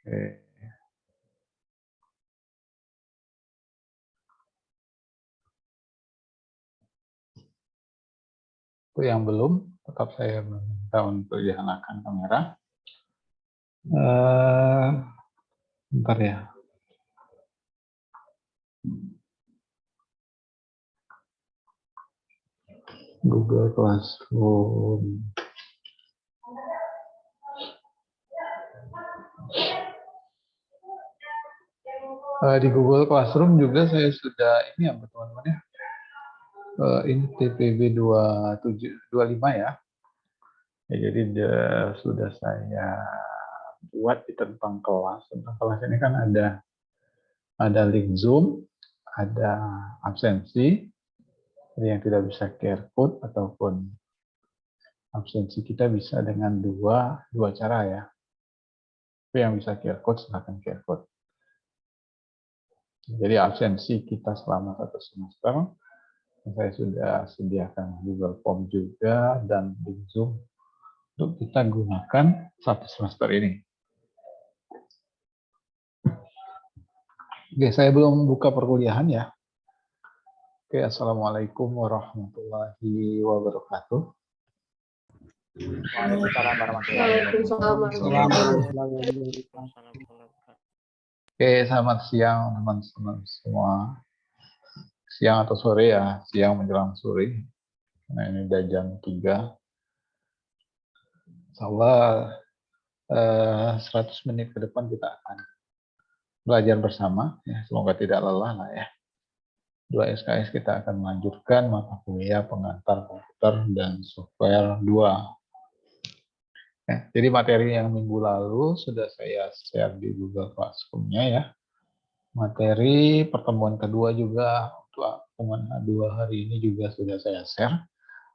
Oke. Untuk yang belum, tetap saya meminta untuk dinyalakan kamera. Bentar ya. Google Classroom. Di Google Classroom juga saya sudah ini ya teman-teman ya. Ini TPB 2725 ya. Jadi sudah saya buat di tentang kelas. Tentang kelas ini kan ada link Zoom, ada absensi. Jadi yang tidak bisa QR code ataupun absensi kita bisa dengan dua cara ya. Tapi yang bisa QR code silahkan QR code. Jadi absensi kita selama 1 semester. Saya sudah sediakan Google Form juga dan link Zoom untuk kita gunakan 1 semester ini. Oke, saya belum buka perkuliahan ya. Oke, Assalamualaikum warahmatullahi wabarakatuh. Waalaikumsalam warahmatullahi wabarakatuh. Oke, selamat siang teman-teman semua. Siang atau sore ya, siang menjelang sore. Nah, ini udah jam 3. Insyaallah 100 menit ke depan kita akan belajar bersama. Ya, semoga tidak lelah lah ya. 2 SKS kita akan melanjutkan mata kuliah pengantar komputer dan software 2. Ya, jadi materi yang minggu lalu sudah saya share di Google Classroom-nya ya. Materi pertemuan kedua juga untuk pertemuan A2 hari ini juga sudah saya share.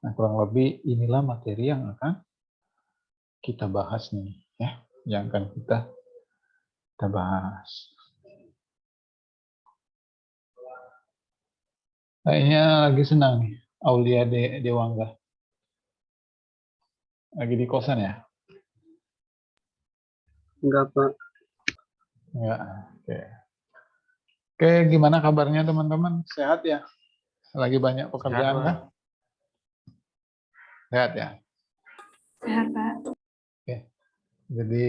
Nah, kurang lebih inilah materi yang akan kita bahas nih ya, yang akan kita bahas. Kayaknya lagi senang nih, Aulia Dewangga. Lagi di kosan ya? Enggak, Pak. Enggak, oke. Oke, gimana kabarnya teman-teman? Sehat ya? Lagi banyak pekerjaan kan? Sehat ya? Sehat, Pak. Oke. Jadi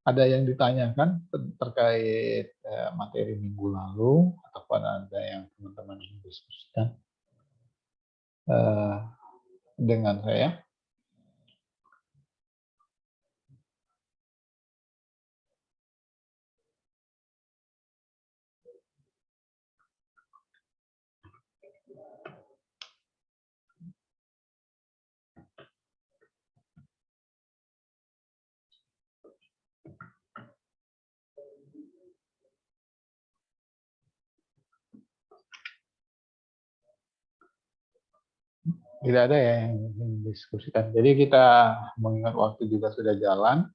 ada yang ditanyakan terkait materi minggu lalu ataupun ada yang teman-teman ingin diskusikan dengan saya? Tidak ada ya yang ingin diskusikan. Jadi kita mengingat waktu juga sudah jalan,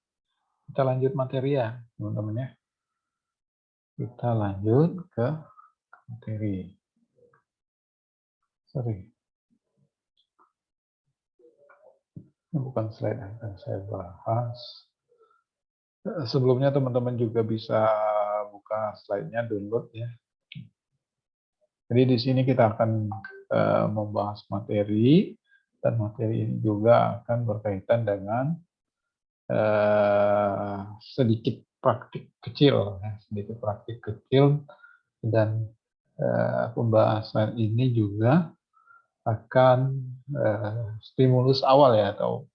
kita lanjut materi ya teman-teman ya. Kita lanjut ke materi. Sorry. Ini bukan slide yang akan saya bahas. Sebelumnya teman-teman juga bisa buka slide-nya, download ya. Jadi di sini kita akan membahas materi, dan materi ini juga akan berkaitan dengan sedikit praktik kecil, sedikit praktik kecil, dan pembahasan ini juga akan stimulus awal ya, atau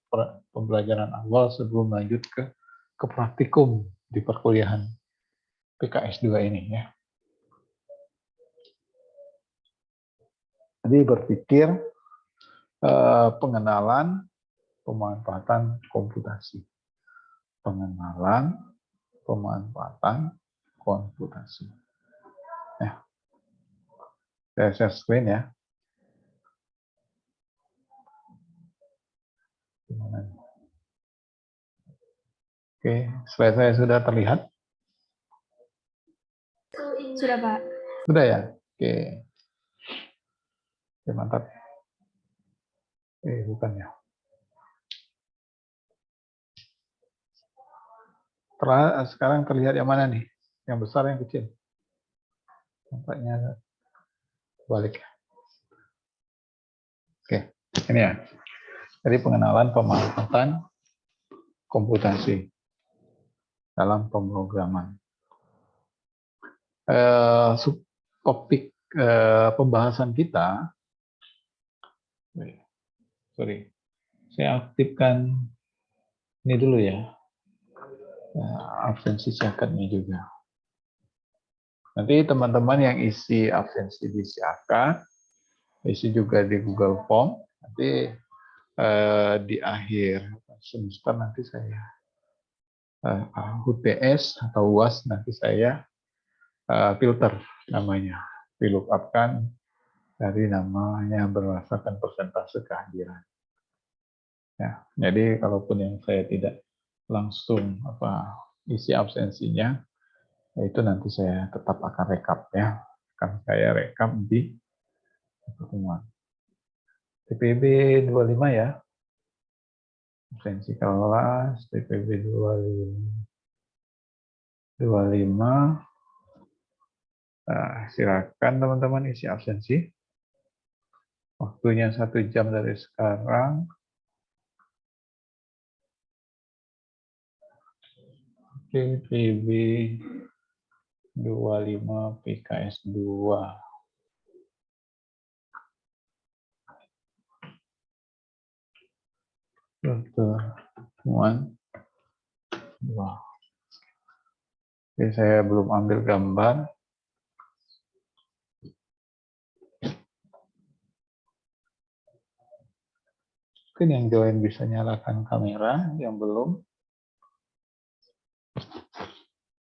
pembelajaran awal sebelum lanjut ke praktikum di perkuliahan PKS 2 ini ya. Jadi berpikir pengenalan pemanfaatan komputasi. Pengenalan pemanfaatan komputasi. Ya. Saya share screen ya. Oke, slide saya sudah terlihat? Sudah, Pak. Sudah ya? Oke. Oke, mantap. Bukan ya. Sekarang terlihat yang mana nih? Yang besar, yang kecil? Nampaknya balik. Oke, ini ya. Jadi pengenalan pemanfaatan komputasi dalam pemrograman. Topik pembahasan kita, sorry, saya aktifkan ini dulu ya, absensi cekatnya juga. Nanti teman-teman yang isi absensi di CAK, isi juga di Google Form, nanti di akhir semester nanti saya UTS atau UAS nanti saya filter namanya, dilookup-kan dari namanya berdasarkan persentase kehadiran. Ya, jadi kalaupun yang saya tidak langsung isi absensinya, itu nanti saya tetap akan rekap ya, akan saya rekap di pertemuan. TPB 25 ya, absensi kelas TPB 25. Silakan teman-teman isi absensi. Waktunya 1 jam dari sekarang. TPB 25 PKS 2. Pertemuan 2. Oke, saya belum ambil gambar. Mungkin yang join bisa nyalakan kamera, yang belum.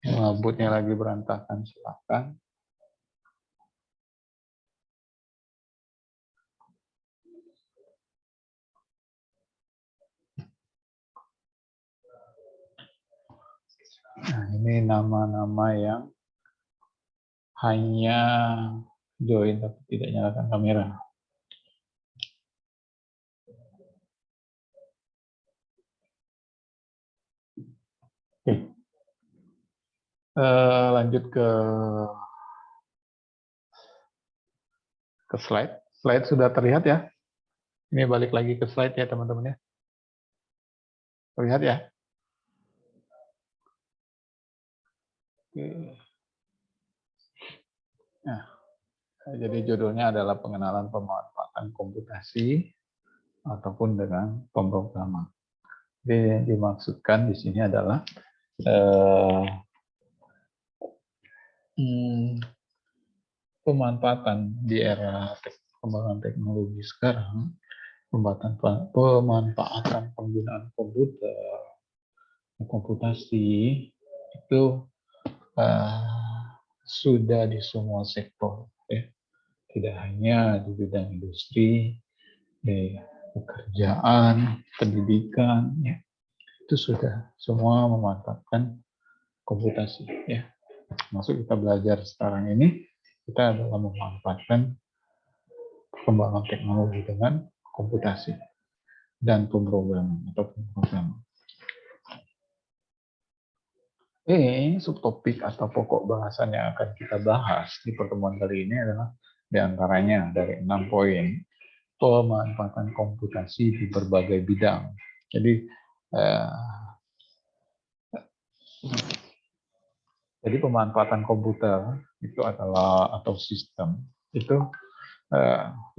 Yang ngabutnya lagi berantakan, silakan. Nah, ini nama-nama yang hanya join tapi tidak nyalakan kamera. Oke. Lanjut ke slide. Slide sudah terlihat ya. Ini balik lagi ke slide ya teman-teman ya. Terlihat ya. Oke. Nah, jadi judulnya adalah pengenalan pemanfaatan komputasi ataupun dengan pemrograman. Jadi yang dimaksudkan di sini adalah pemanfaatan di era perkembangan teknologi sekarang, pemanfaatan penggunaan komputer, komputasi itu sudah di semua sektor, ya. Tidak hanya di bidang industri, di pekerjaan, pendidikan, ya. Itu sudah semua memanfaatkan komputasi, ya. Masuk kita belajar sekarang ini, kita adalah memanfaatkan perkembangan teknologi dengan komputasi dan pemrograman atau pemrograman. Subtopik atau pokok bahasan yang akan kita bahas di pertemuan kali ini adalah diantaranya dari 6 poin pemanfaatan komputasi di berbagai bidang. Jadi pemanfaatan komputer itu adalah atau sistem itu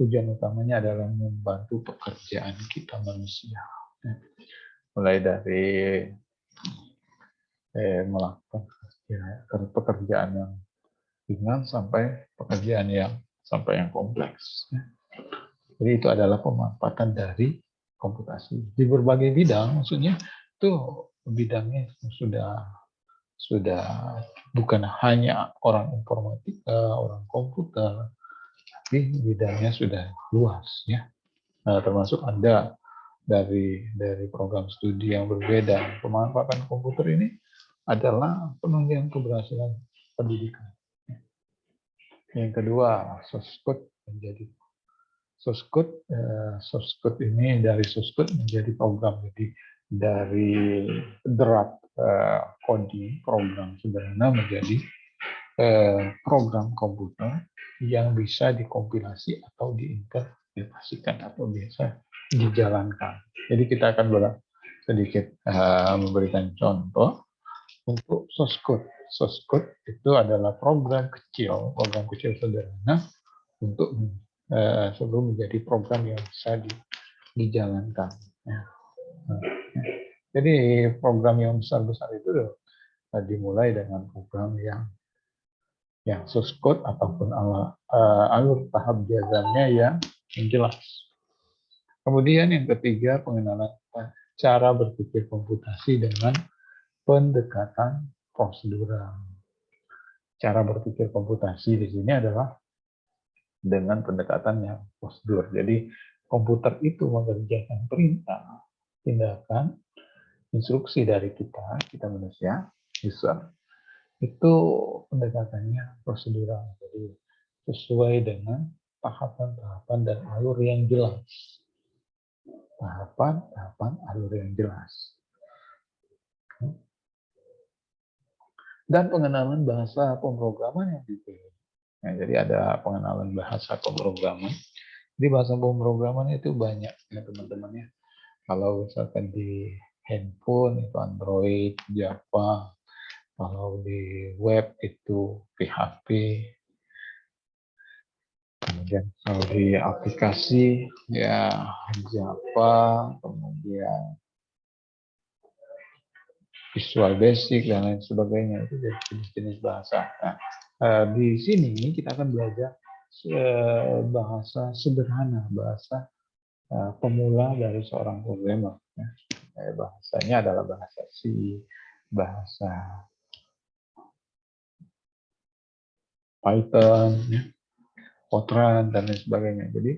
tujuan utamanya adalah membantu pekerjaan kita manusia, mulai dari melakukan pekerjaan yang ringan sampai pekerjaan yang kompleks. Jadi itu adalah pemanfaatan dari komputasi di berbagai bidang. Maksudnya itu bidangnya sudah bukan hanya orang informatika, orang komputer, tapi bidangnya sudah luas ya. Nah, termasuk ada dari program studi yang berbeda. Pemanfaatan komputer ini adalah penunjang keberhasilan pendidikan. Yang kedua, source code menjadi source code ini dari source code menjadi program. Jadi dari draft coding program sederhana menjadi program komputer yang bisa dikompilasi atau diimplementasikan atau bisa dijalankan. Jadi kita akan sedikit memberikan contoh untuk source code. Source code itu adalah program kecil sederhana untuk sebelum menjadi program yang bisa dijalankan. Ya. Jadi program yang besar-besar itu dimulai dengan program yang source code ataupun alur tahap diagramnya yang jelas. Kemudian yang ketiga, pengenalan cara berpikir komputasi dengan pendekatan prosedural. Cara berpikir komputasi di sini adalah dengan pendekatan yang prosedur. Jadi komputer itu mengerjakan perintah, tindakan, instruksi dari kita manusia, user, itu pendekatannya prosedural. Jadi sesuai dengan tahapan-tahapan dan alur yang jelas. Tahapan-tahapan alur yang jelas. Dan pengenalan bahasa pemrograman yang dipilih. Nah, jadi ada pengenalan bahasa pemrograman. Di bahasa pemrograman itu banyak ya teman-teman ya. Kalau misalkan di handphone itu Android, Java. Kalau di web itu PHP. Kemudian kalau di aplikasi ya Java, kemudian Visual Basic dan lain sebagainya, itu jenis-jenis bahasa. Nah, di sini kita akan belajar bahasa sederhana, bahasa pemula dari seorang programmer. Bahasanya adalah bahasa C, bahasa Python, Fortran dan lain sebagainya. Jadi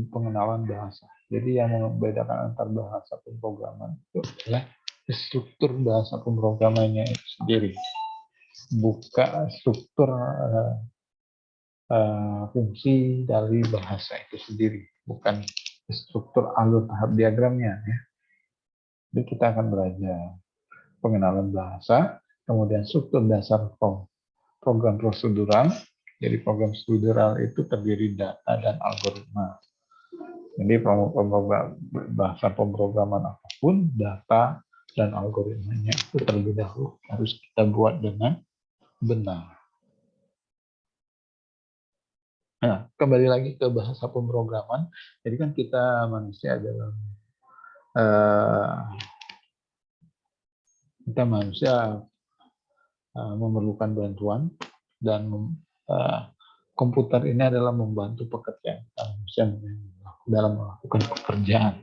pengenalan bahasa. Jadi yang membedakan antar bahasa pemrograman itu adalah struktur bahasa pemrogramannya itu sendiri, bukan struktur fungsi dari bahasa itu sendiri, bukan struktur alur tahap diagramnya. Ya. Jadi kita akan belajar pengenalan bahasa, kemudian struktur dasar program prosedural. Jadi program prosedural itu terdiri data dan algoritma. Jadi bahasa pemrograman apapun, data dan algoritmanya itu terlebih dahulu harus kita buat dengan benar. Nah, kembali lagi ke bahasa pemrograman. Jadi kan kita manusia adalah memerlukan bantuan dan komputer ini adalah membantu pekerjaan manusia dalam melakukan pekerjaan.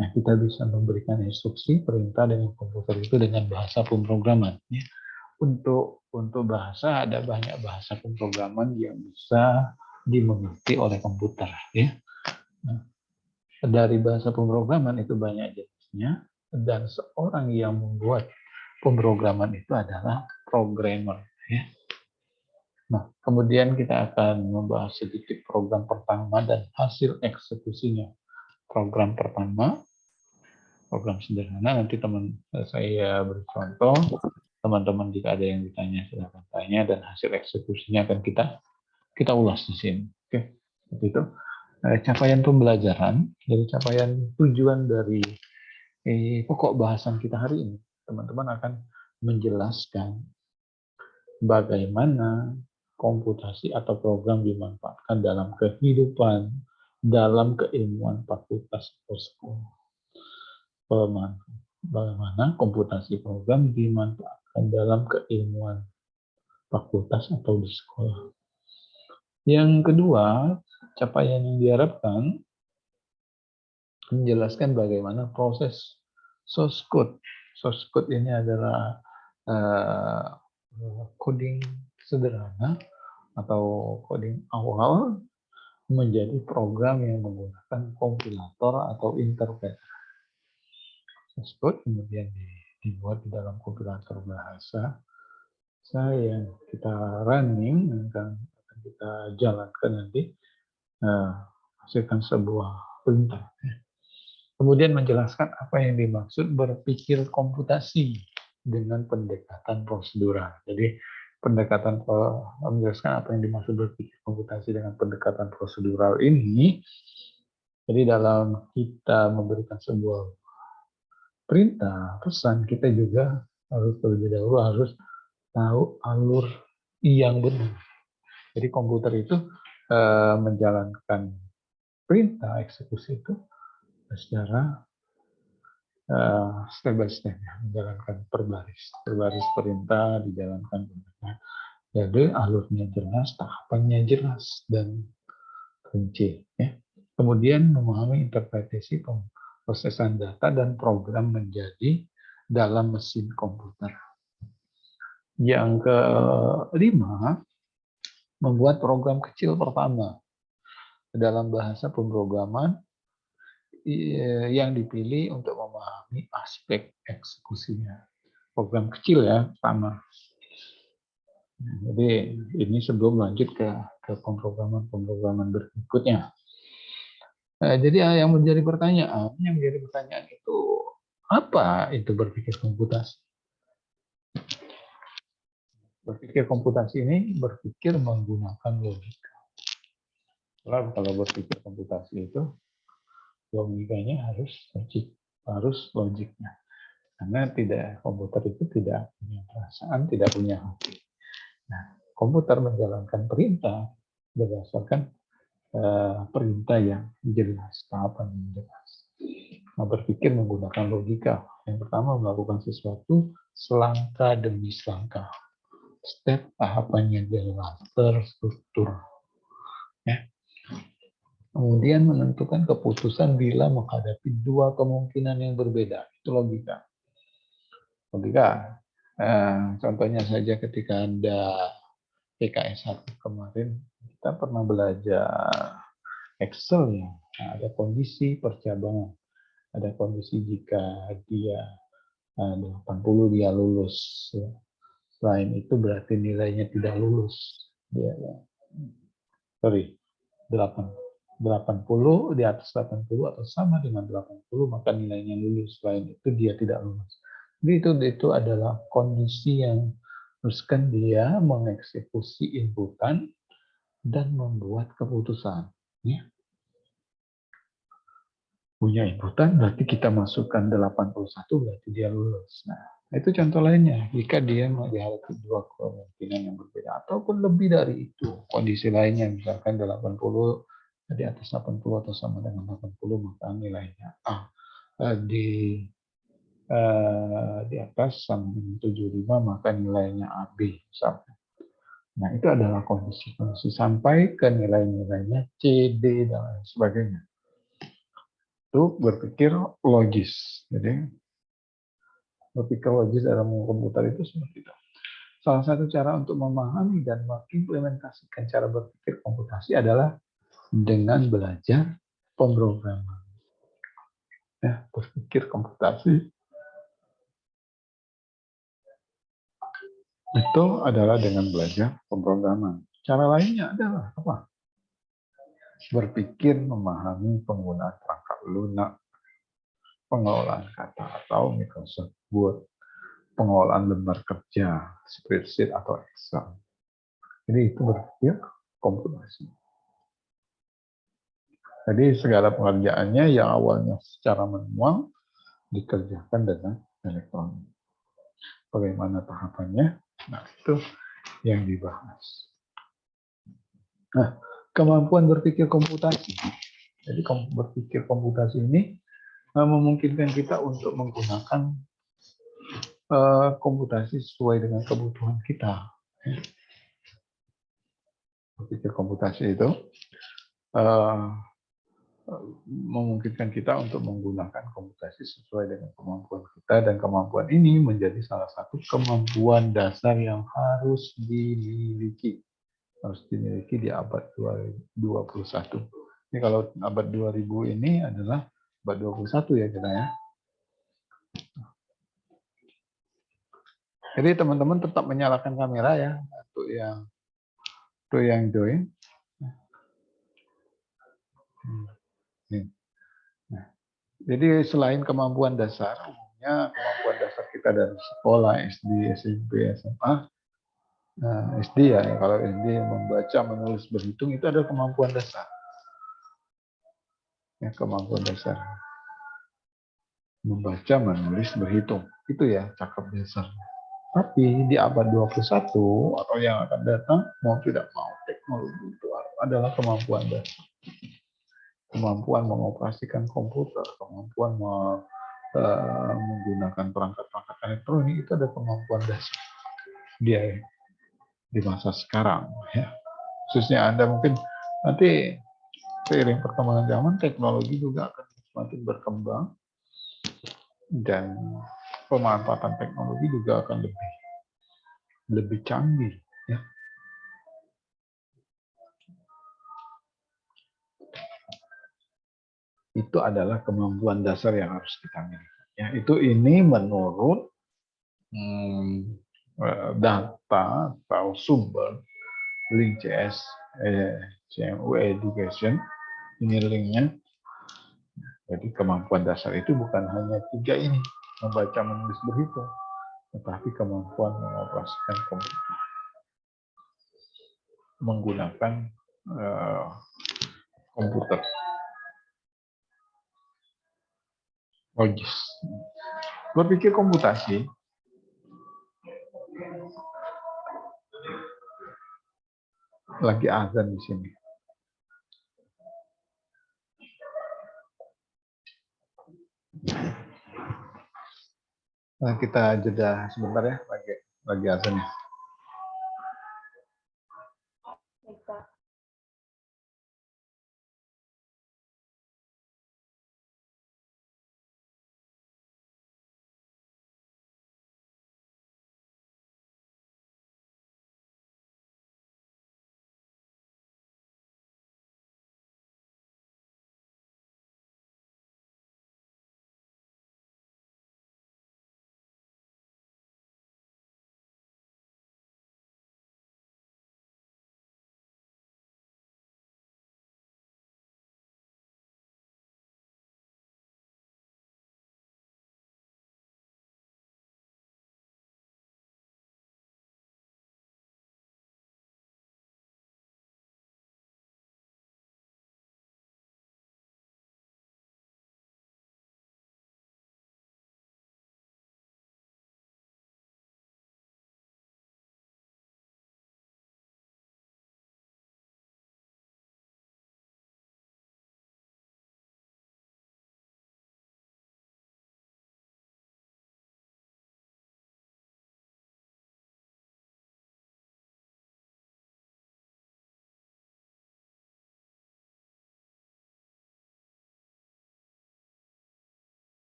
Nah, kita bisa memberikan instruksi, perintah dengan komputer itu dengan bahasa pemrograman. Untuk bahasa ada banyak bahasa pemrograman yang bisa dimengerti oleh komputer. Ya. Nah, dari bahasa pemrograman itu banyak jenisnya dan seorang yang membuat pemrograman itu adalah programmer. Ya. Nah, kemudian kita akan membahas sedikit program pertama dan hasil eksekusinya. Program pertama, program sederhana, nanti saya beri contoh, teman-teman jika ada yang ditanya silakan tanya, dan hasil eksekusinya akan kita ulas di sini. Oke, seperti itu. Capaian pembelajaran, jadi capaian tujuan dari pokok bahasan kita hari ini, teman-teman akan menjelaskan bagaimana komputasi atau program dimanfaatkan dalam kehidupan, dalam keilmuan fakultas atau sekolah. Bagaimana komputasi program dimanfaatkan dalam keilmuan fakultas atau di sekolah. Yang kedua, capaian yang diharapkan menjelaskan bagaimana proses source code. Source code ini adalah coding sederhana atau coding awal menjadi program yang menggunakan kompilator atau interpreter. Source code kemudian dibuat di dalam kompilator bahasa yang kita running, akan kita jalankan nanti, hasilkan sebuah perintah. Kemudian menjelaskan apa yang dimaksud berpikir komputasi dengan pendekatan prosedural. Jadi menjelaskan apa yang dimaksud berpikir komputasi dengan pendekatan prosedural ini. Jadi dalam kita memberikan sebuah perintah, pesan, kita juga harus terlebih dahulu harus tahu alur yang benar. Jadi komputer itu menjalankan perintah eksekusi itu secara step by step, ya, menjalankan berbaris perintah dijalankan benar. Jadi alurnya jelas, tahapannya jelas dan rinci. Ya. Kemudian memahami interpretasi prosesan data dan program menjadi dalam mesin komputer. Yang kelima, membuat program kecil pertama dalam bahasa pemrograman yang dipilih untuk memahami aspek eksekusinya. Program kecil ya, pertama. Jadi ini sebelum lanjut ke pemrograman berikutnya. Jadi yang menjadi pertanyaan itu apa itu berpikir komputasi? Berpikir komputasi ini berpikir menggunakan logika. Kalau berpikir komputasi itu logikanya harus logiknya. Karena komputer itu tidak punya perasaan, tidak punya hati. Nah, komputer menjalankan perintah berdasarkan perintah yang jelas, tahapan yang jelas. Nah, berpikir menggunakan logika. Yang pertama, melakukan sesuatu selangkah demi selangkah. Step tahapannya jelas, terstruktur. Ya. Kemudian menentukan keputusan bila menghadapi dua kemungkinan yang berbeda. Itu logika. Contohnya saja ketika Anda PKS 1 kemarin, kita pernah belajar Excel ya. Nah, ada kondisi percabangan. Ada kondisi jika dia 80 dia lulus. Ya. Selain itu berarti nilainya tidak lulus. Dia 80 di atas 80 atau sama dengan 80 maka nilainya lulus. Selain itu dia tidak lulus. Jadi itu adalah kondisi yang haruskan dia mengeksekusi inputan dan membuat keputusan. Ya. Punya inputan berarti kita masukkan 81 berarti dia lulus. Nah, itu contoh lainnya. Jika dia dihadapi dua kemungkinan yang berbeda ataupun lebih dari itu, kondisi lainnya misalkan 80 di atas 80 atau sama dengan 80 maka nilainya A. Di atas sama dengan 75 maka nilainya AB misalkan. Nah, itu adalah kondisi-kondisi sampai ke nilai-nilainya C, D, dan lain sebagainya. Itu berpikir logis. Jadi, berpikir logis dalam komputer itu seperti itu. Salah satu cara untuk memahami dan mengimplementasikan cara berpikir komputasi adalah dengan belajar pemrograman. Ya, berpikir komputasi itu adalah dengan belajar pemrograman. Cara lainnya adalah apa? Berpikir memahami penggunaan perangkat lunak, pengelolaan kata atau Microsoft Word, pengelolaan lembar kerja, spreadsheet atau Excel. Jadi itu berpikir komputasi. Jadi segala pengerjaannya yang awalnya secara manual dikerjakan dengan elektronik. Bagaimana tahapannya? Nah, itu yang dibahas. Nah, kemampuan berpikir komputasi. Jadi berpikir komputasi ini memungkinkan kita untuk menggunakan komputasi sesuai dengan kebutuhan kita. Berpikir komputasi itu memungkinkan kita untuk menggunakan komputasi sesuai dengan kemampuan kita, dan kemampuan ini menjadi salah satu kemampuan dasar yang harus dimiliki di abad 21. Ini kalau abad 2000 ini adalah abad 21 ya kita ya. Jadi teman-teman tetap menyalakan kamera ya untuk yang join. Nah, Jadi selain kemampuan dasar, umumnya kemampuan dasar kita dari sekolah, SD, SMP, SMA, SD ya, kalau SD membaca, menulis, berhitung itu adalah kemampuan dasar. Ya, kemampuan dasar. Membaca, menulis, berhitung. Itu ya cakap dasar. Tapi di abad 21 atau yang akan datang, mau tidak mau, teknologi itu adalah kemampuan dasar. Kemampuan mengoperasikan komputer, kemampuan menggunakan perangkat-perangkat elektronik itu ada kemampuan dasar dia di masa sekarang. Ya. Khususnya Anda mungkin nanti seiring perkembangan zaman, teknologi juga akan semakin berkembang dan pemanfaatan teknologi juga akan lebih canggih. Ya. Itu adalah kemampuan dasar yang harus kita miliki. Ya, ini menurut data atau sumber link CS CMU Education, ini linknya. Jadi kemampuan dasar itu bukan hanya 3 ini, membaca, menulis, berhitung, tetapi kemampuan mengoperasikan komputer, menggunakan komputer logis, berpikir komputasi. Lagi azan di sini. Nah, kita jeda sebentar ya, lagi azan ya.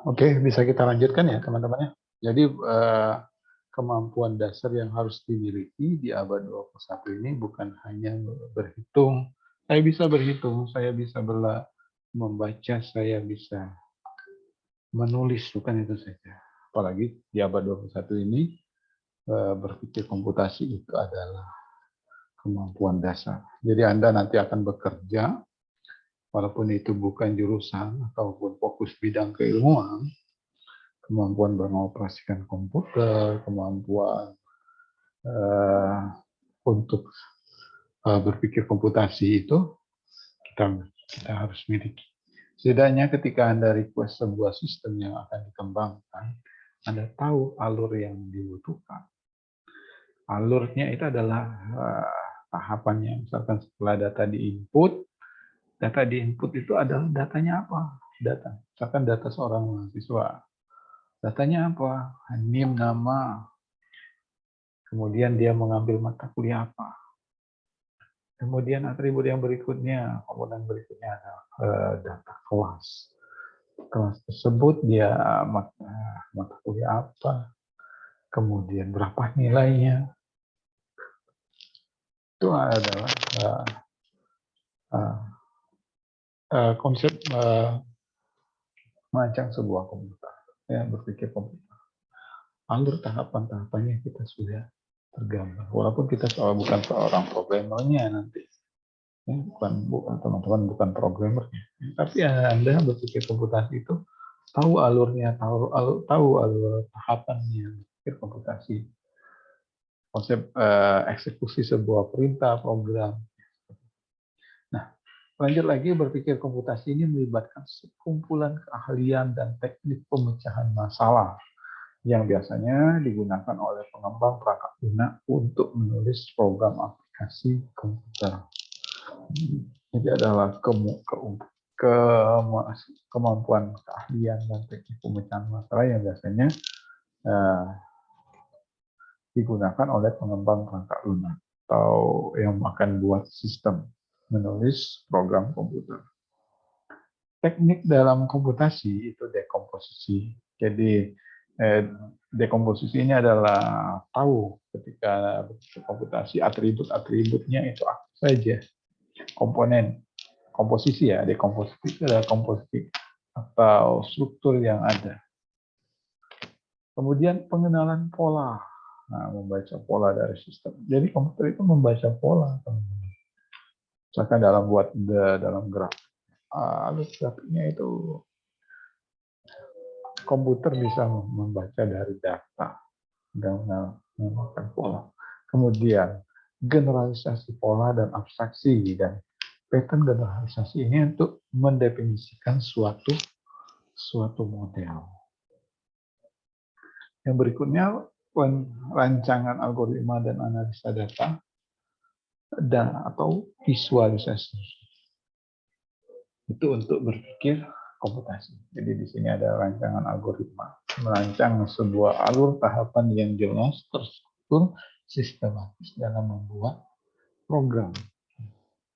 Oke, bisa kita lanjutkan ya teman-teman ya. Jadi kemampuan dasar yang harus dimiliki di abad 21 ini bukan hanya berhitung. Saya bisa berhitung, saya bisa membaca, saya bisa menulis, bukan itu saja. Apalagi di abad 21 ini berpikir komputasi itu adalah kemampuan dasar. Jadi Anda nanti akan bekerja, walaupun itu bukan jurusan ataupun fokus bidang keilmuan, kemampuan mengoperasikan komputer, kemampuan untuk berpikir komputasi itu kita harus miliki. Setidaknya ketika Anda request sebuah sistem yang akan dikembangkan, Anda tahu alur yang dibutuhkan. Alurnya itu adalah tahapannya. Misalkan setelah data diinput itu adalah datanya apa? Misalkan data seorang mahasiswa. Datanya apa? NIM, nama, kemudian dia mengambil mata kuliah apa. Kemudian atribut yang berikutnya, komponen berikutnya adalah data kelas. Kelas tersebut dia mata kuliah apa, kemudian berapa nilainya. Itu adalah konsep merancang sebuah komputer, ya, berpikir komputer. Alur tahapan-tahapannya kita sudah tergambar. Walaupun kita bukan seorang programmernya nanti, ya, bukan teman-teman bukan programmernya, tapi Anda berpikir komputasi itu tahu alurnya, tahu alur tahapannya, berpikir komputasi, konsep eksekusi sebuah perintah program. Nah, lanjut lagi, berpikir komputasi ini melibatkan sekumpulan keahlian dan teknik pemecahan masalah yang biasanya digunakan oleh pengembang perangkat lunak untuk menulis program aplikasi komputer. Jadi adalah kemampuan, keahlian, dan teknik pemecahan masalah yang biasanya digunakan oleh pengembang perangkat lunak atau yang akan buat sistem menulis program komputer. Teknik dalam komputasi itu dekomposisi. Jadi dekomposisi ini adalah tahu ketika komputasi atribut-atributnya itu apa saja, komponen, komposisi ya, dekomposisi itu adalah komposisi atau struktur yang ada. Kemudian pengenalan pola, nah, membaca pola dari sistem. Jadi komputer itu membaca pola, teman-teman. Misalkan dalam grafik, alur grafiknya itu komputer bisa membaca dari data dan memakan pola. Kemudian generalisasi pola dan abstraksi, dan pattern generalisasi ini untuk mendefinisikan suatu model. Yang berikutnya rancangan algoritma dan analisa data atau visualisasi. Itu untuk berpikir komputasi. Jadi di sini ada rancangan algoritma, merancang sebuah alur tahapan yang jelas, terstruktur, sistematis dalam membuat program.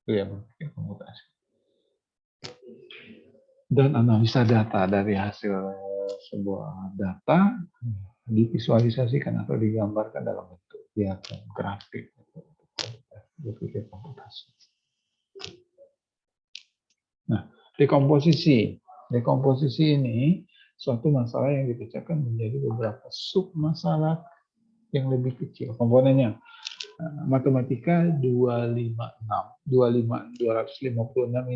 Itu yang berpikir komputasi. Dan analisa data, dari hasil sebuah data divisualisasikan atau digambarkan dalam bentuk diagram, grafik, berpikir komputasi. Nah, dekomposisi ini suatu masalah yang dipecahkan menjadi beberapa sub masalah yang lebih kecil komponennya. Matematika 256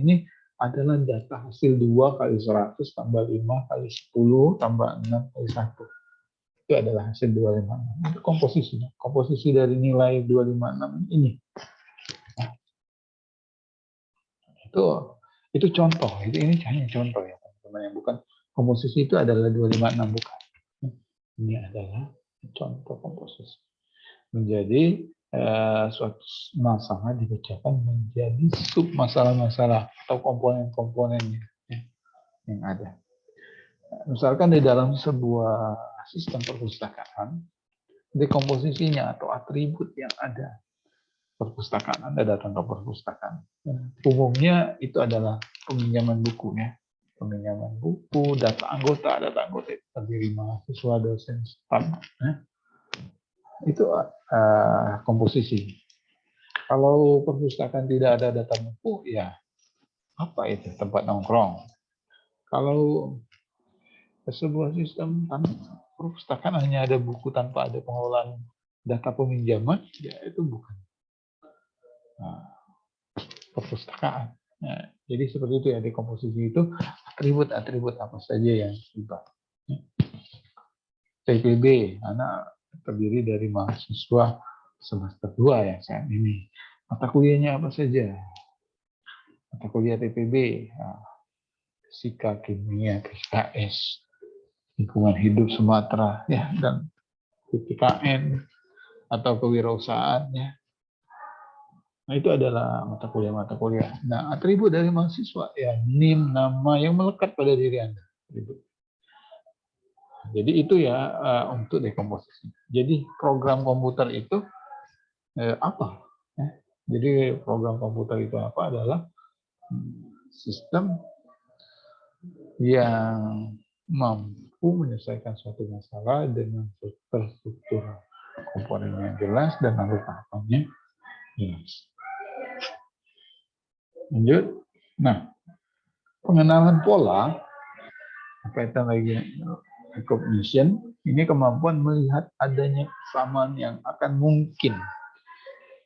ini adalah data hasil 2 kali 100 tambah 5 kali 10 tambah 6 kali 1. Itu adalah hasil 256. Itu komposisinya. Komposisi dari nilai 256 ini. Nah, itu contoh. Ini hanya contoh ya, teman-teman, yang bukan komposisi itu adalah 256, bukan. Ini adalah contoh komposisi. Menjadi suatu masalah dipecahkan menjadi sub masalah-masalah atau komponen-komponennya yang ada. Misalkan di dalam sebuah sistem perpustakaan, dekomposisinya atau atribut yang ada perpustakaan, Anda datang ke perpustakaan, umumnya itu adalah peminjaman buku, ya. Peminjaman buku, data anggota itu terdiri mahasiswa, dosen, staf, itu komposisi. Kalau perpustakaan tidak ada data buku, ya apa itu, tempat nongkrong. Kalau sebuah sistem perpustakaan hanya ada buku tanpa ada pengolahan data peminjaman, ya itu bukan perpustakaan. Nah, jadi seperti itu ya, dekomposisi itu atribut-atribut apa saja yang tiba. TPB, anak terdiri dari mahasiswa semester 2 ya saat ini. Mata kuliahnya apa saja? Mata kuliah TPB, fisika, kimia, PKS, lingkungan hidup Sumatera, ya, dan PPKN atau kewirausahaan, ya. Nah, itu adalah mata kuliah. Nah, atribut dari mahasiswa, ya, NIM, nama yang melekat pada diri Anda. Jadi itu ya untuk dekomposisi. Jadi program komputer itu apa? Jadi program komputer itu apa? Adalah sistem yang mampu menyelesaikan suatu masalah dengan terstruktur komponennya jelas dan lalu tahapannya jelas. Lanjut. Nah, pengenalan pola kaitan lagi recognition, ini kemampuan melihat adanya kesamaan yang akan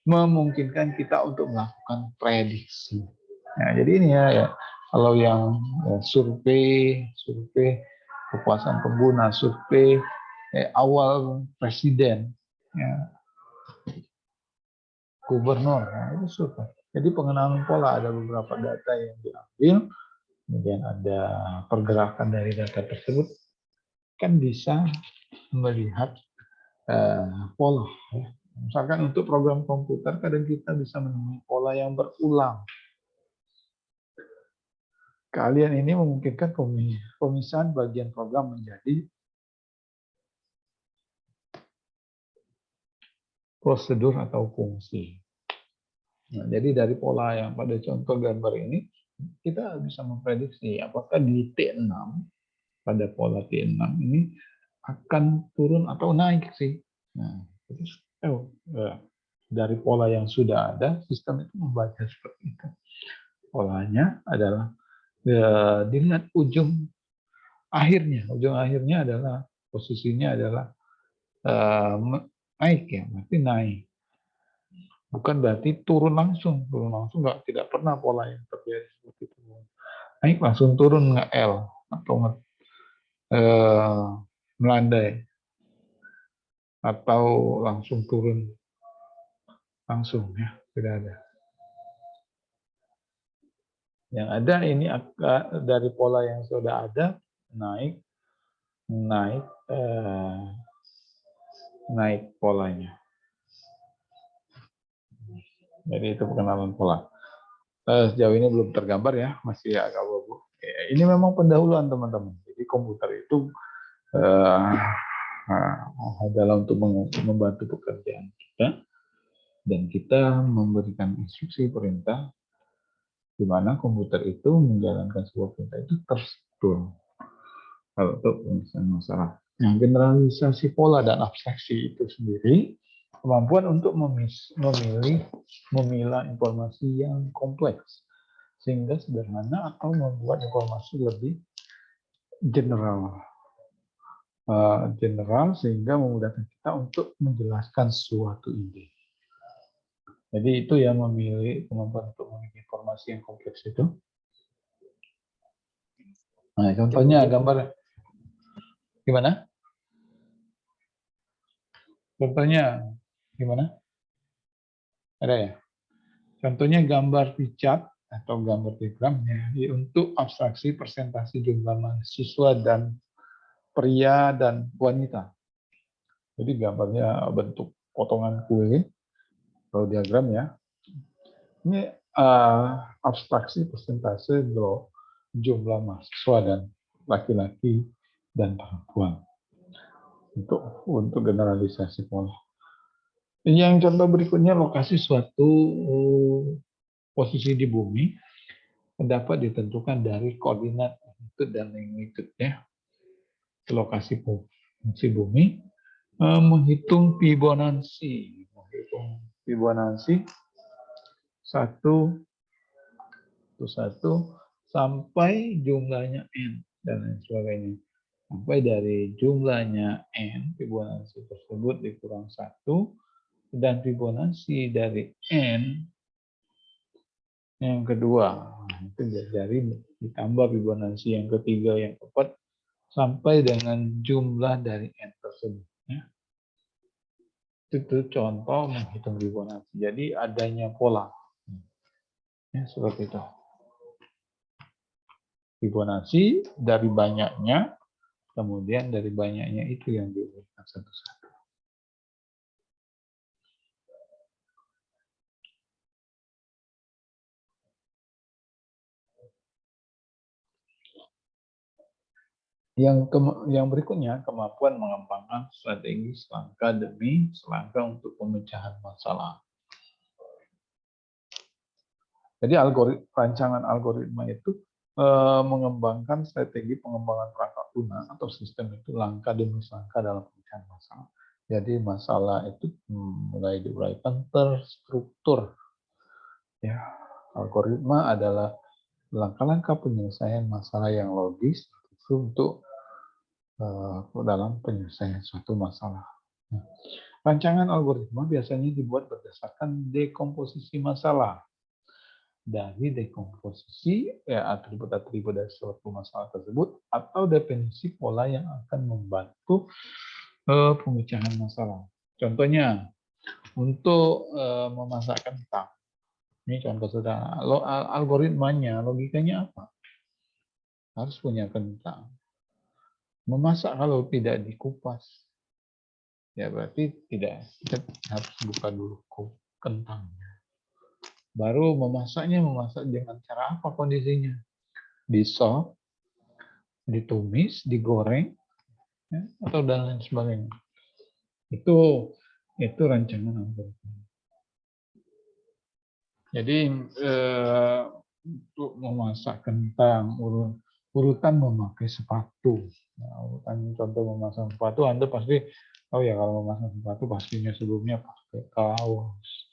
memungkinkan kita untuk melakukan prediksi. Nah, jadi ini ya kalau yang survei kepuasan pengguna, survei awal presiden, ya, gubernur, nah, itu survei. Jadi pengenalan pola, ada beberapa data yang diambil, kemudian ada pergerakan dari data tersebut, kan bisa melihat pola. Ya. Misalkan untuk program komputer, kadang kita bisa menemui pola yang berulang. Kalian ini memungkinkan pemisahan bagian program menjadi prosedur atau fungsi. Nah, jadi dari pola yang pada contoh gambar ini, kita bisa memprediksi apakah di T6, pada pola T6 ini akan turun atau naik sih. Nah, terus dari pola yang sudah ada, sistem itu membaca seperti itu. Polanya adalah dilihat ujung akhirnya. Ujung akhirnya adalah posisinya adalah naik ya, berarti naik. Bukan berarti turun langsung tidak pernah pola yang terjadi seperti itu. Naik langsung turun nge-L atau melandai atau langsung turun langsung ya, tidak ada. Yang ada ini dari pola yang sudah ada naik polanya. Jadi itu pengenalan pola. Sejauh ini belum tergambar ya, masih agak abu-abu. Ini memang pendahuluan teman-teman. Jadi komputer itu adalah untuk membantu pekerjaan kita, dan kita memberikan instruksi perintah di mana komputer itu menjalankan sebuah perintah itu terstruktur. Kalau untuk penyelesaian masalah. Yang generalisasi pola dan abstraksi itu sendiri kemampuan untuk memilah informasi yang kompleks sehingga sederhana atau membuat informasi lebih general sehingga memudahkan kita untuk menjelaskan suatu ide. Jadi itu yang memilih kemampuan untuk memilih informasi yang kompleks itu. Nah, contohnya gambar gimana? Contohnya gimana? Ada ya? Contohnya gambar pie-chart atau gambar diagramnya untuk abstraksi presentasi jumlah mahasiswa dan pria dan wanita. Jadi gambarnya bentuk potongan kue atau diagram ya. Ini abstraksi persentase jumlah mahasiswa dan laki-laki dan perempuan untuk generalisasi pola. Yang contoh berikutnya, lokasi suatu posisi di bumi dapat ditentukan dari koordinat longitude dan magnitude ya. Lokasi posisi bumi, menghitung Fibonacci satu sampai jumlahnya n dan lain sebagainya. Sampai dari jumlahnya n, Fibonacci tersebut dikurang 1, dan Fibonacci dari n yang kedua. Itu dari ditambah Fibonacci yang ketiga, yang keempat, sampai dengan jumlah dari n tersebut. Ya. Itu contoh menghitung Fibonacci. Jadi adanya pola. Ya, seperti itu. Fibonacci dari banyaknya, kemudian dari banyaknya itu yang diurutkan satu-satu. Yang berikutnya, kemampuan mengembangkan strategi selangkah demi selangkah untuk pemecahan masalah. Jadi rancangan algoritma itu mengembangkan strategi pengembangan perangkat lunak atau sistem itu langkah demi langkah dalam pemecahan masalah. Jadi masalah itu mulai diuraikan terstruktur. Ya, algoritma adalah langkah-langkah penyelesaian masalah yang logis untuk dalam penyelesaian suatu masalah. Nah, rancangan algoritma biasanya dibuat berdasarkan dekomposisi masalah. Dari dekomposisi atribut-atribut dari suatu masalah tersebut atau definisi pola yang akan membantu pemecahan masalah. Contohnya untuk memasak kentang. Ini contoh sederhana. Algoritmanya, logikanya apa? Harus punya kentang. Memasak kalau tidak dikupas, ya berarti tidak. Kita harus buka dulu kentangnya. Baru memasak dengan cara apa kondisinya? Di-sop, ditumis, digoreng, ya, atau dan lain sebagainya. Itu rancangan algoritma. Jadi untuk memasak kentang, urutan memakai sepatu. Nah, urutan contoh memasang sepatu, Anda pasti tahu ya kalau memasang sepatu pastinya sebelumnya pakai kaos.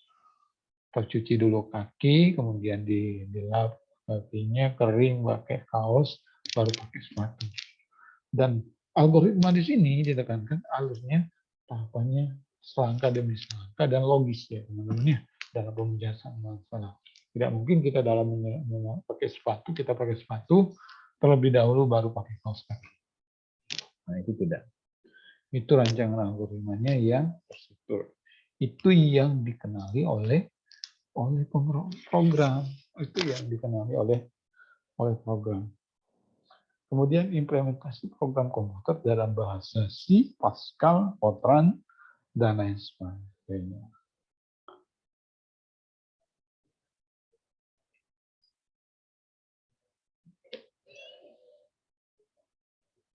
Tercuci dulu kaki, kemudian dilap kakinya kering pakai kaos, baru pakai sepatu. Dan algoritma di sini ditekankan alurnya, tahapannya selangkah demi selangkah dan logis ya teman-teman ya dalam pemecahan masalah. Tidak mungkin kita dalam pakai sepatu terlebih dahulu baru pakai kaos kaki. Nah itu tidak. Itu rancangan algoritmanya yang terstruktur. Itu yang dikenali oleh program. Itu yang dikenali oleh program. Kemudian implementasi program komputer dalam bahasa C, Pascal, Fortran, dan lain sebagainya.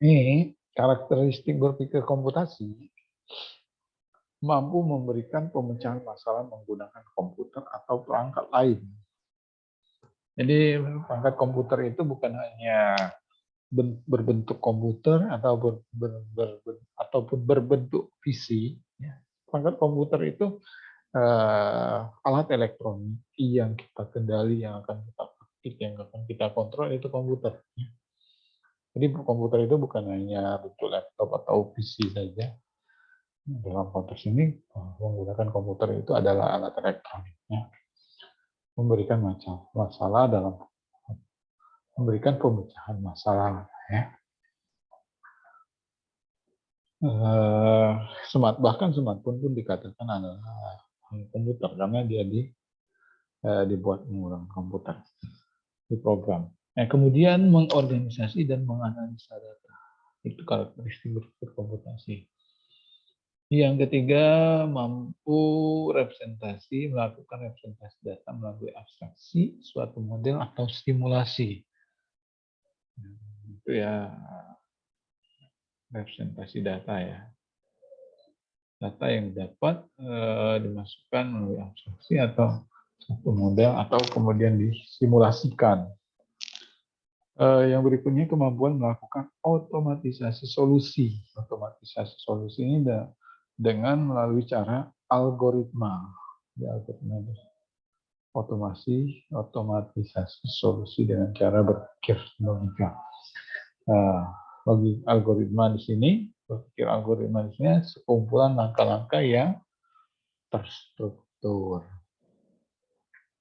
Ini karakteristik berpikir komputasi mampu memberikan pemecahan masalah menggunakan komputer atau perangkat lain. Jadi perangkat komputer itu bukan hanya berbentuk komputer ataupun berbentuk PC. Perangkat komputer itu alat elektronik yang kita kendali, yang akan kita praktik, yang akan kita kontrol itu komputer. Jadi komputer itu bukan hanya bentuk laptop atau PC saja. Dalam konteks ini menggunakan komputer itu adalah alat elektronik. Memberikan masalah dalam memberikan pemecahan masalah. Bahkan smartphone pun dikatakan adalah komputer karena dia dibuat menggunakan komputer, diprogram. Kemudian mengorganisasi dan menganalisa data. Itu karakteristik berpikir komputasi. Yang ketiga, mampu melakukan representasi data melalui abstraksi, suatu model atau simulasi. Itu ya representasi data ya. Data yang dapat dimasukkan melalui abstraksi atau satu model atau kemudian disimulasikan. Yang berikutnya kemampuan melakukan otomatisasi solusi. Otomatisasi solusi ini dengan melalui cara algoritma. Otomatisasi solusi dengan cara berpikir logika. Bagi algoritma di sini, berpikir algoritma di sini sekumpulan langkah-langkah yang terstruktur.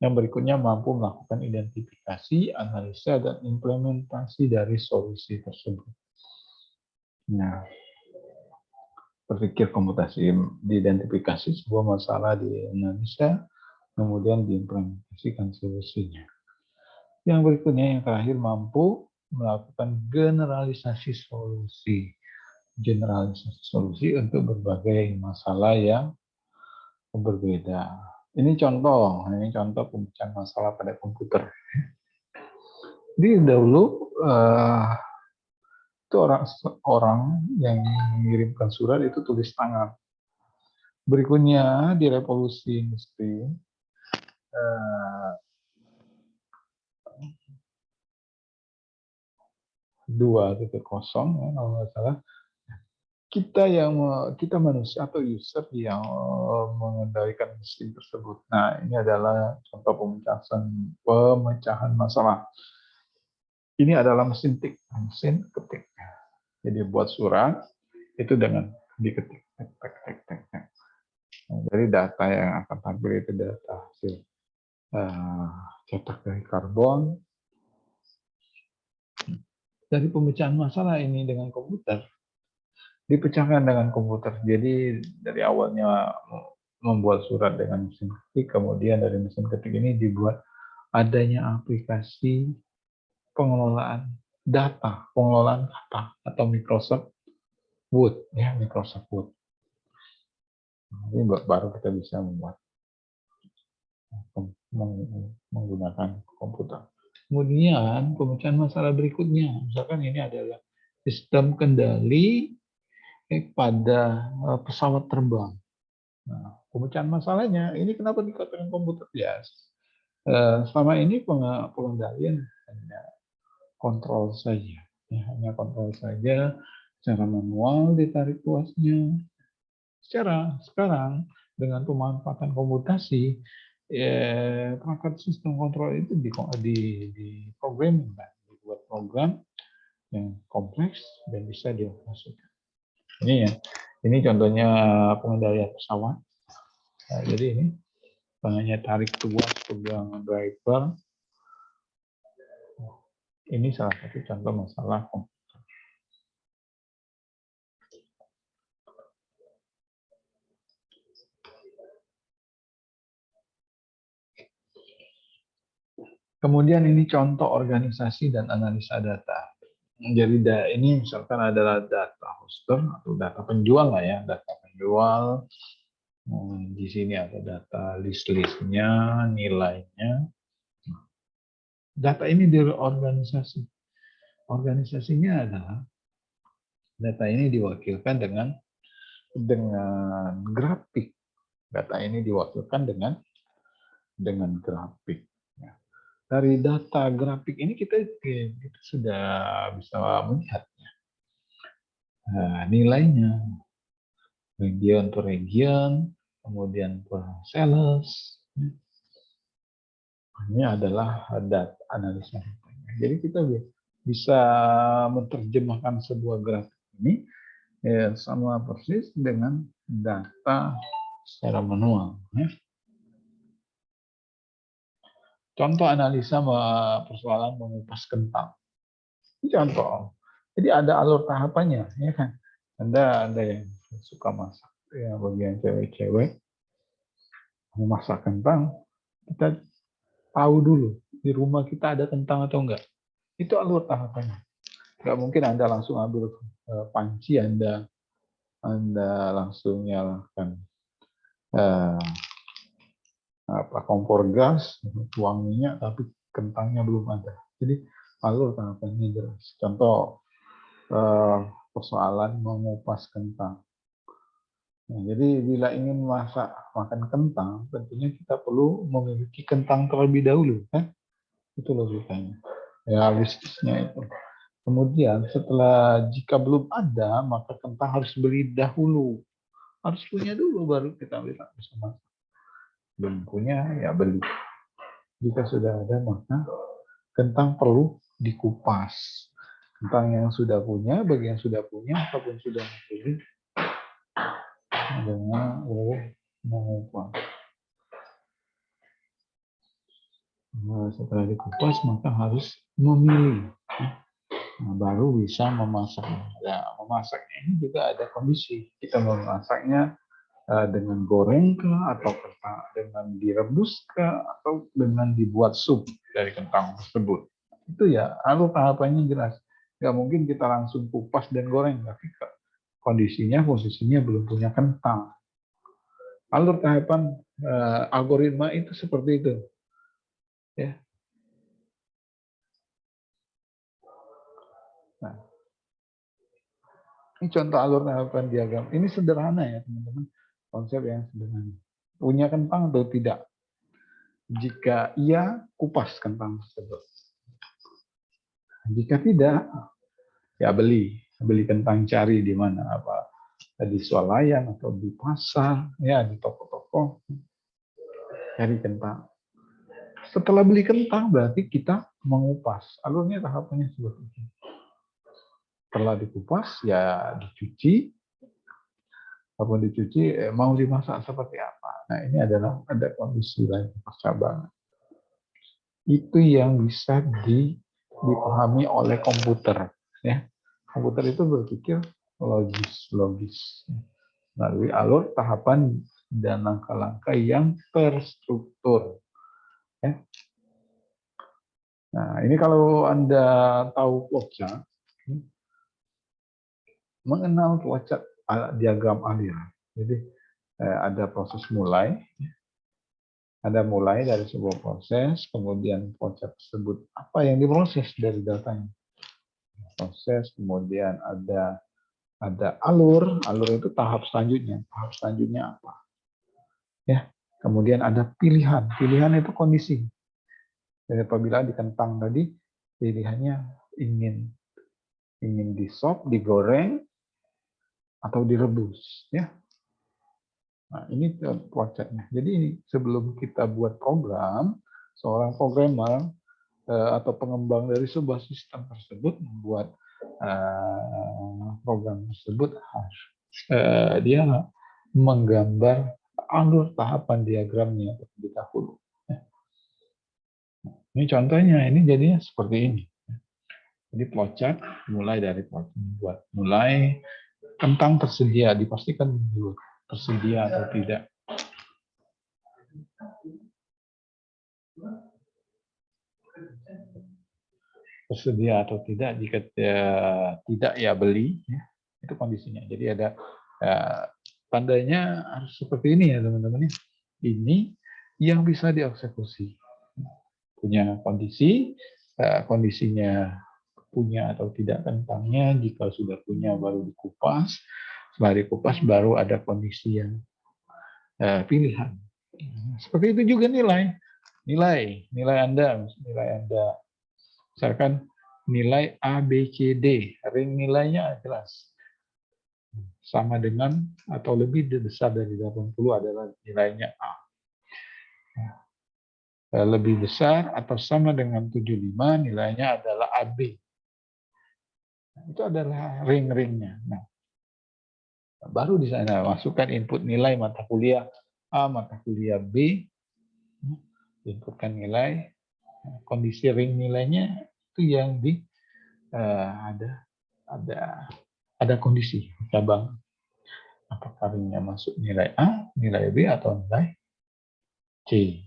Yang berikutnya mampu melakukan identifikasi, analisa, dan implementasi dari solusi tersebut. Nah, berpikir komputasi, diidentifikasi sebuah masalah, dianalisa, kemudian diimplementasikan solusinya. Yang berikutnya, yang terakhir, mampu melakukan generalisasi solusi. Generalisasi solusi untuk berbagai masalah yang berbeda. Ini contoh pemecahan masalah pada komputer. Jadi dahulu itu orang yang mengirimkan surat itu tulis tangan. Berikutnya di revolusi industri 2.0 ya, kalau nggak salah. Kita manusia atau user yang mengendalikan mesin tersebut. Nah, ini adalah contoh pemecahan masalah. Ini adalah mesin ketik. Jadi buat surat itu dengan diketik. Nah, jadi data yang akan tampil itu data hasil cetak dari karbon. Dari pemecahan masalah ini dengan komputer, dipecahkan dengan komputer. Jadi dari awalnya membuat surat dengan mesin ketik, kemudian dari mesin ketik ini dibuat adanya aplikasi pengelolaan data, pengelolaan kata atau Microsoft Word, ya Microsoft Word. Ini baru kita bisa membuat menggunakan komputer. Kemudian pemecahan masalah berikutnya, misalkan ini adalah sistem kendali pada pesawat terbang. Nah, pemecahan masalahnya ini kenapa dikatakan komputer bias? Selama ini pengendalian hanya kontrol saja, ya, hanya kontrol saja, secara manual ditarik tuasnya. Sekarang dengan pemanfaatan komputasi, perangkat sistem kontrol itu di programming, dibuat program yang kompleks dan bisa dioperasikan. Ini ya, ini contohnya pengendalian pesawat. Nah, jadi ini hanya tarik tuas pegang driver. Ini salah satu contoh masalah komputer. Kemudian ini contoh organisasi dan analisa data. Jadi ini misalkan adalah data hoster atau data penjual lah ya, data penjual. Di sini ada data list-listnya, nilainya. Data ini dari organisasi. Organisasinya adalah data ini diwakilkan dengan grafik. Data ini diwakilkan dengan grafik. Dari data grafik ini kita sudah bisa melihat nilainya, region per region, kemudian per sales. Ini adalah data analisa. Jadi kita bisa menerjemahkan sebuah grafik ini sama persis dengan data secara manual. Contoh analisa persoalan mengupas kentang. Ini contoh. Jadi ada alur tahapannya, ya kan? Anda yang suka masak, ya bagian cewek-cewek memasak kentang, kita tahu dulu di rumah kita ada kentang atau enggak. Itu alur tahapannya. Enggak mungkin Anda langsung ambil panci, Anda langsung nyalakan kompor gas, tuang minyak, tapi kentangnya belum ada. Jadi alur tahapannya jelas. Contoh persoalan mengupas kentang. Nah, jadi bila ingin makan kentang, tentunya kita perlu memiliki kentang terlebih dahulu, kan? Itu logikanya. Realistisnya itu. Kemudian jika belum ada, maka kentang harus beli dahulu. Harus punya dulu, baru kita bisa masak. Belum punya, ya beli. Jika sudah ada, maka kentang perlu dikupas. Kentang yang sudah punya, bagi yang sudah punya, ataupun sudah membeli, dengan mengupas. Setelah dikupas, maka harus memilih. Nah, baru bisa memasak. Ya, memasaknya ini juga ada kondisi. Kita memasaknya dengan goreng atau dengan direbus atau dengan dibuat sup dari kentang tersebut. Itu ya alur tahapannya jelas. Nggak mungkin kita langsung kupas dan goreng, tapi posisinya belum punya kentang. Alur tahapan algoritma itu seperti itu. Ya. Nah, ini contoh alur tahapan diagram. Ini sederhana ya teman-teman, konsep yang sederhana. Punya kentang atau tidak? Jika iya, kupas kentang tersebut. Jika tidak, ya beli kentang, cari di mana, apa di swalayan atau di pasar, ya di toko-toko, cari kentang. Setelah beli kentang berarti kita mengupas. Alurnya tahapannya seperti ini. Setelah dikupas ya dicuci, apapun dicuci, mau dimasak seperti apa. Nah ini adalah ada kondisi lain percabangan. Itu yang bisa dipahami oleh komputer. Ya, komputer itu berpikir logis melalui alur, tahapan, dan langkah-langkah yang terstruktur. Ya. Nah, ini kalau Anda tahu flowchart, mengenal flowchart diagram aliran. Jadi ada proses mulai, ada mulai dari sebuah proses, kemudian flowchart tersebut apa yang diproses dari datanya. Proses, kemudian ada alur itu tahap selanjutnya. Tahap selanjutnya apa? Ya, kemudian ada pilihan itu kondisi. Jadi apabila di kentang tadi pilihannya ingin di sop, digoreng, atau direbus, ya. Nah, ini prosesnya. Jadi ini sebelum kita buat program, seorang programmer atau pengembang dari sebuah sistem tersebut membuat program tersebut, dia menggambar alur tahapan diagramnya terlebih dahulu. Ini contohnya, ini jadinya seperti ini. Jadi flowchart mulai dari buat mulai kentang tersedia, dipastikan dulu tersedia atau tidak. Tersedia atau tidak, jika tidak ya beli, ya, itu kondisinya. Jadi ada tandanya harus seperti ini ya teman-teman. Ini yang bisa dieksekusi. Punya kondisi, kondisinya punya atau tidak kentangnya, jika sudah punya baru dikupas, setelah dikupas baru ada kondisi yang pilihan. Seperti itu juga nilai Anda, misalkan nilai A, B, C, D, ring nilainya jelas sama dengan atau lebih besar dari 80 adalah nilainya A. Lebih besar atau sama dengan 75 nilainya adalah AB. Itu adalah ring-ringnya. Nah, baru di sana masukkan input nilai mata kuliah A, mata kuliah B, inputkan nilai, kondisi ring nilainya itu yang ada kondisi cabang. Apakah ringnya masuk nilai A, nilai B, atau nilai C.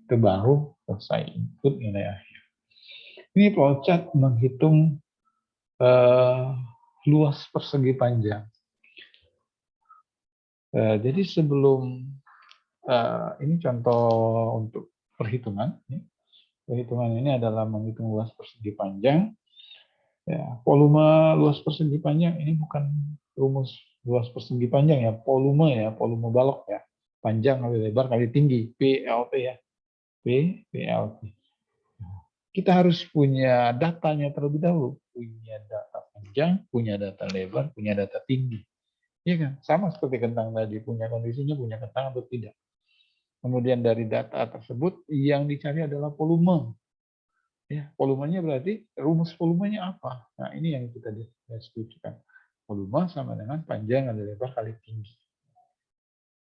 Itu baru selesai input nilai akhir. Ini flowchart menghitung luas persegi panjang. Jadi sebelum ini contoh untuk perhitungan. Perhitungan ini adalah menghitung luas persegi panjang. Ya, volume luas persegi panjang ini bukan rumus luas persegi panjang ya, volume balok ya. Panjang kali lebar kali tinggi, PLT ya. PLT. Kita harus punya datanya terlebih dahulu. Punya data panjang, punya data lebar, punya data tinggi. Iya kan? Sama seperti kentang tadi, punya kondisinya, punya kentang atau tidak. Kemudian dari data tersebut yang dicari adalah volume. Ya, volumenya berarti rumus volumenya apa? Nah, ini yang kita diskusikan. Volume sama dengan panjang kali lebar kali tinggi.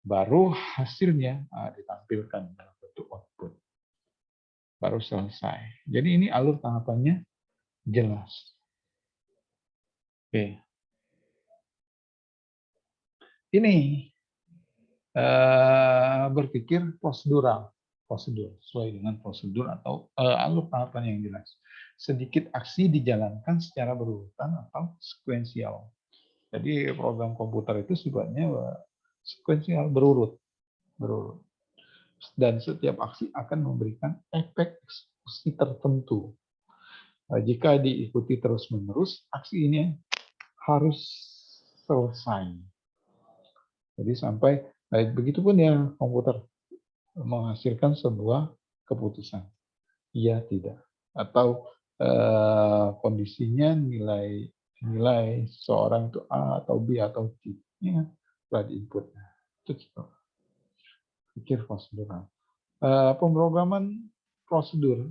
Baru hasilnya ditampilkan dalam bentuk output. Baru selesai. Jadi ini alur tahapannya jelas. Oke. Ini berpikir prosedur sesuai dengan prosedur atau alur tahapan yang jelas. Sedikit aksi dijalankan secara berurutan atau sekuensial. Jadi program komputer itu sifatnya sekuensial, berurut. Dan setiap aksi akan memberikan efek eksekusi tertentu. Jika diikuti terus-menerus, aksi ini harus selesai. Jadi sampai begitupun ya komputer menghasilkan sebuah keputusan. Iya, tidak. Atau kondisinya nilai nilai seorang itu A atau B atau C. Ini kan setelah diinput. Itu pikir prosedural. Pemrograman prosedur,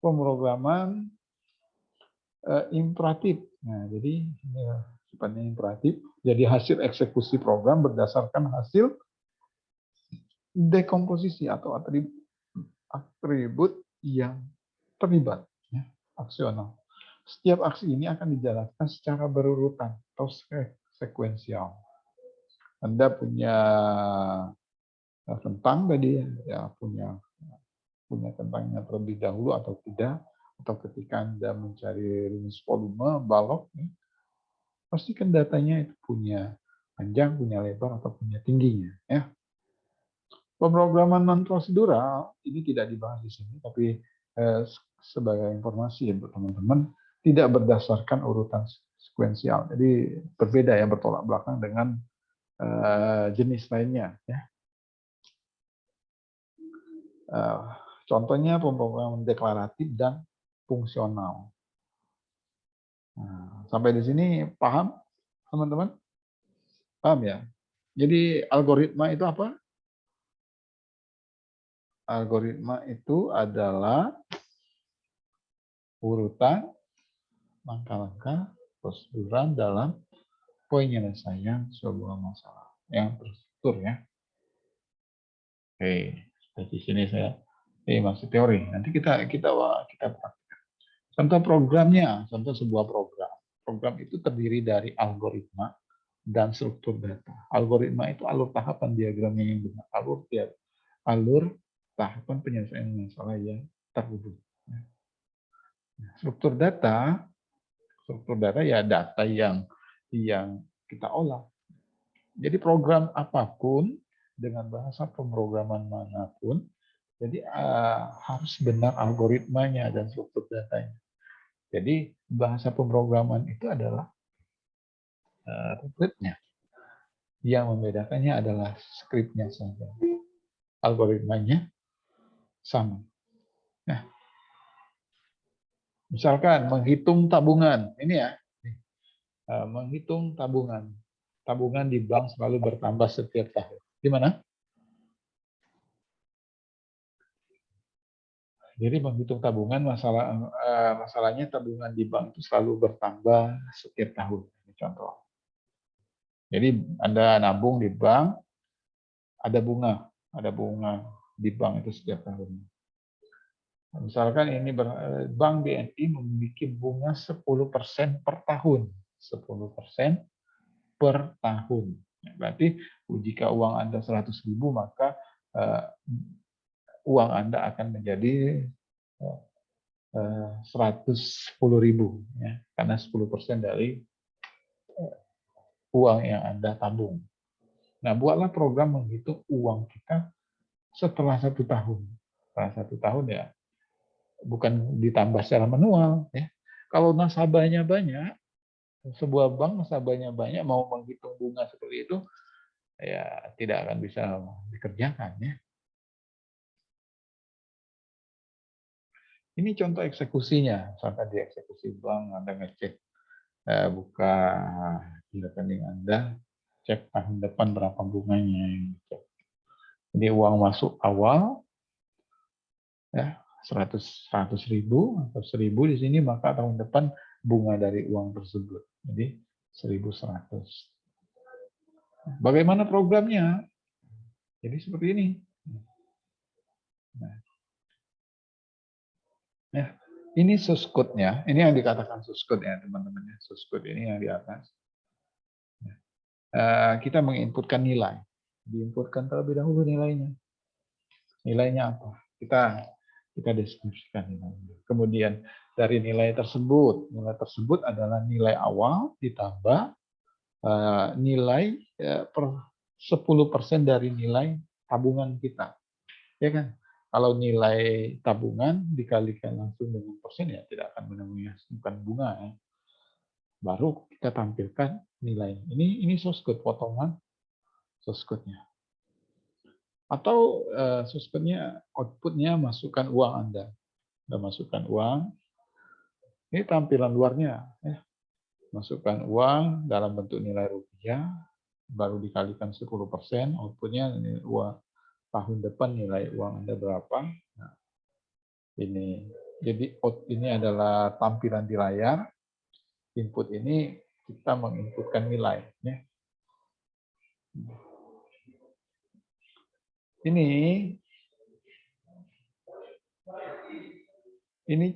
pemrograman imperatif. Nah, jadi ini sifatnya imperatif. Jadi hasil eksekusi program berdasarkan hasil dekomposisi atau atribut yang terlibat, ya, aksional. Setiap aksi ini akan dijalankan secara berurutan atau sekuensial. Anda punya tentang tadi, ya punya tentangnya terlebih dahulu atau tidak, atau ketika Anda mencari rumus volume balok, ya, pastikan datanya itu punya panjang, punya lebar, atau punya tingginya. Ya. Pemrograman non-prosedural ini tidak dibahas di sini, tapi sebagai informasi untuk teman-teman, tidak berdasarkan urutan sekuensial. Jadi berbeda ya, bertolak belakang dengan jenis lainnya. Ya. Contohnya pemrograman deklaratif dan fungsional. Nah, sampai di sini paham, teman-teman? Paham ya? Jadi algoritma itu apa? Algoritma itu adalah urutan langkah-langkah prosedural dalam penyelesaian sebuah masalah yang terstruktur ya. Oke, di sini saya masih teori. Nanti kita praktikkan. Contoh programnya, contoh sebuah program. Program itu terdiri dari algoritma dan struktur data. Algoritma itu alur tahapan diagramnya yang benar, alur tahapan penyelesaian masalah yang terhubung. Struktur data ya data yang kita olah. Jadi program apapun dengan bahasa pemrograman manapun, jadi harus benar algoritmanya dan struktur datanya. Jadi bahasa pemrograman itu adalah template-nya. Yang membedakannya adalah skripnya saja. Algoritmanya sama. Nah, misalkan menghitung tabungan, ini ya, menghitung tabungan. Tabungan di bank selalu bertambah setiap tahun. Gimana? Jadi menghitung tabungan, masalahnya tabungan di bank itu selalu bertambah setiap tahun. Ini contoh. Jadi Anda nabung di bank, ada bunga di bank itu setiap tahun. Misalkan ini Bank BNI memiliki bunga 10% per tahun. 10% per tahun. Berarti jika uang Anda 100.000, maka uang Anda akan menjadi 110.000, ya, karena 10% dari uang yang Anda tabung. Nah, buatlah program menghitung uang kita setelah 1 tahun. Setelah 1 tahun ya, bukan ditambah secara manual. Ya. Kalau nasabahnya banyak, sebuah bank nasabahnya banyak, mau menghitung bunga seperti itu, ya tidak akan bisa dikerjakan. Ya. Ini contoh eksekusinya. Misalkan di eksekusi bank, Anda ngecek buka di rekening Anda, cek tahun depan berapa bunganya. Jadi uang masuk awal, ya 100.000 atau 1.000 di sini, maka tahun depan bunga dari uang tersebut. Jadi 1.100. Bagaimana programnya? Jadi seperti ini. Nah, ya, ini source code-nya. Ini yang dikatakan source code ya teman-teman. Source code ini yang di atas. Kita menginputkan nilai. Diinputkan terlebih dahulu nilainya. Nilainya apa? Kita deskripsikan nilainya. Kemudian dari nilai tersebut adalah nilai awal ditambah nilai per 10% dari nilai tabungan kita. Ya kan? Kalau nilai tabungan dikalikan langsung dengan persen, ya tidak akan menemui bukan bunga. Ya. Baru kita tampilkan nilai. Ini source code, potongan source code-nya. Atau source code-nya, output-nya masukkan uang Anda. Anda masukkan uang. Ini tampilan luarnya. Ya. masukkan uang dalam bentuk nilai rupiah, baru dikalikan 10%, outputnya uang tahun depan nilai uang Anda berapa. Nah, ini. Jadi out ini adalah tampilan di layar, input ini kita menginputkan nilai. Ya. Ini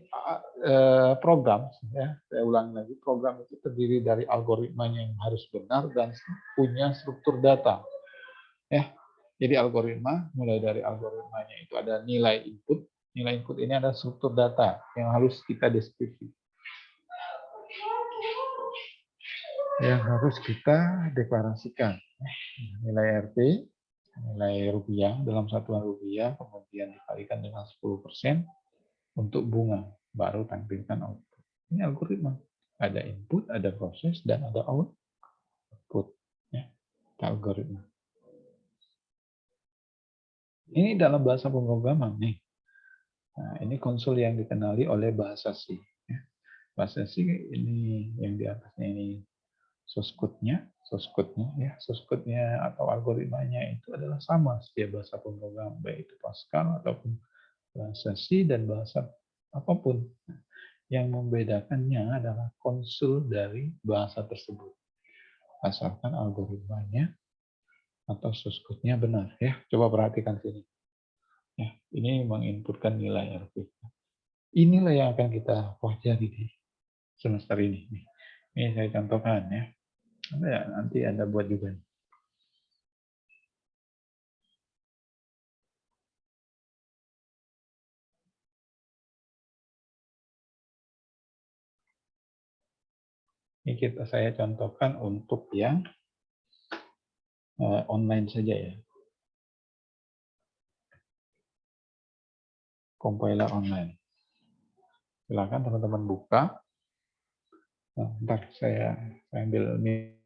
program, ya, saya ulangi lagi, program itu terdiri dari algoritmanya yang harus benar dan punya struktur data. Ya, jadi algoritma, mulai dari algoritmanya itu ada nilai input. Nilai input ini ada struktur data yang harus kita deskripsi. Yang harus kita deklarasikan. Nilai RT, nilai rupiah dalam satuan rupiah, kemudian dikalikan dengan 10% untuk bunga, baru tampilkan output. Ini algoritma. Ada input, ada proses, dan ada output. Ya, algoritma. Ini dalam bahasa pemrograman nih. Nah, ini konsol yang dikenali oleh bahasa C. Bahasa C ini yang di atasnya ini source code-nya ya, source code-nya atau algoritmanya itu adalah sama setiap bahasa pemrograman, baik itu Pascal ataupun bahasa C dan bahasa apapun. Yang membedakannya adalah konsol dari bahasa tersebut. Asalkan algoritmanya atau source code-nya benar ya. Coba perhatikan sini. Ya, ini menginputkan nilai RP. Inilah yang akan kita pelajari di semester ini. Ini saya contohkan ya. Nanti Anda buat juga. Ini saya contohkan untuk yang online saja ya. Compiler online. Silakan teman-teman buka. Nah, ntar saya ambil ini.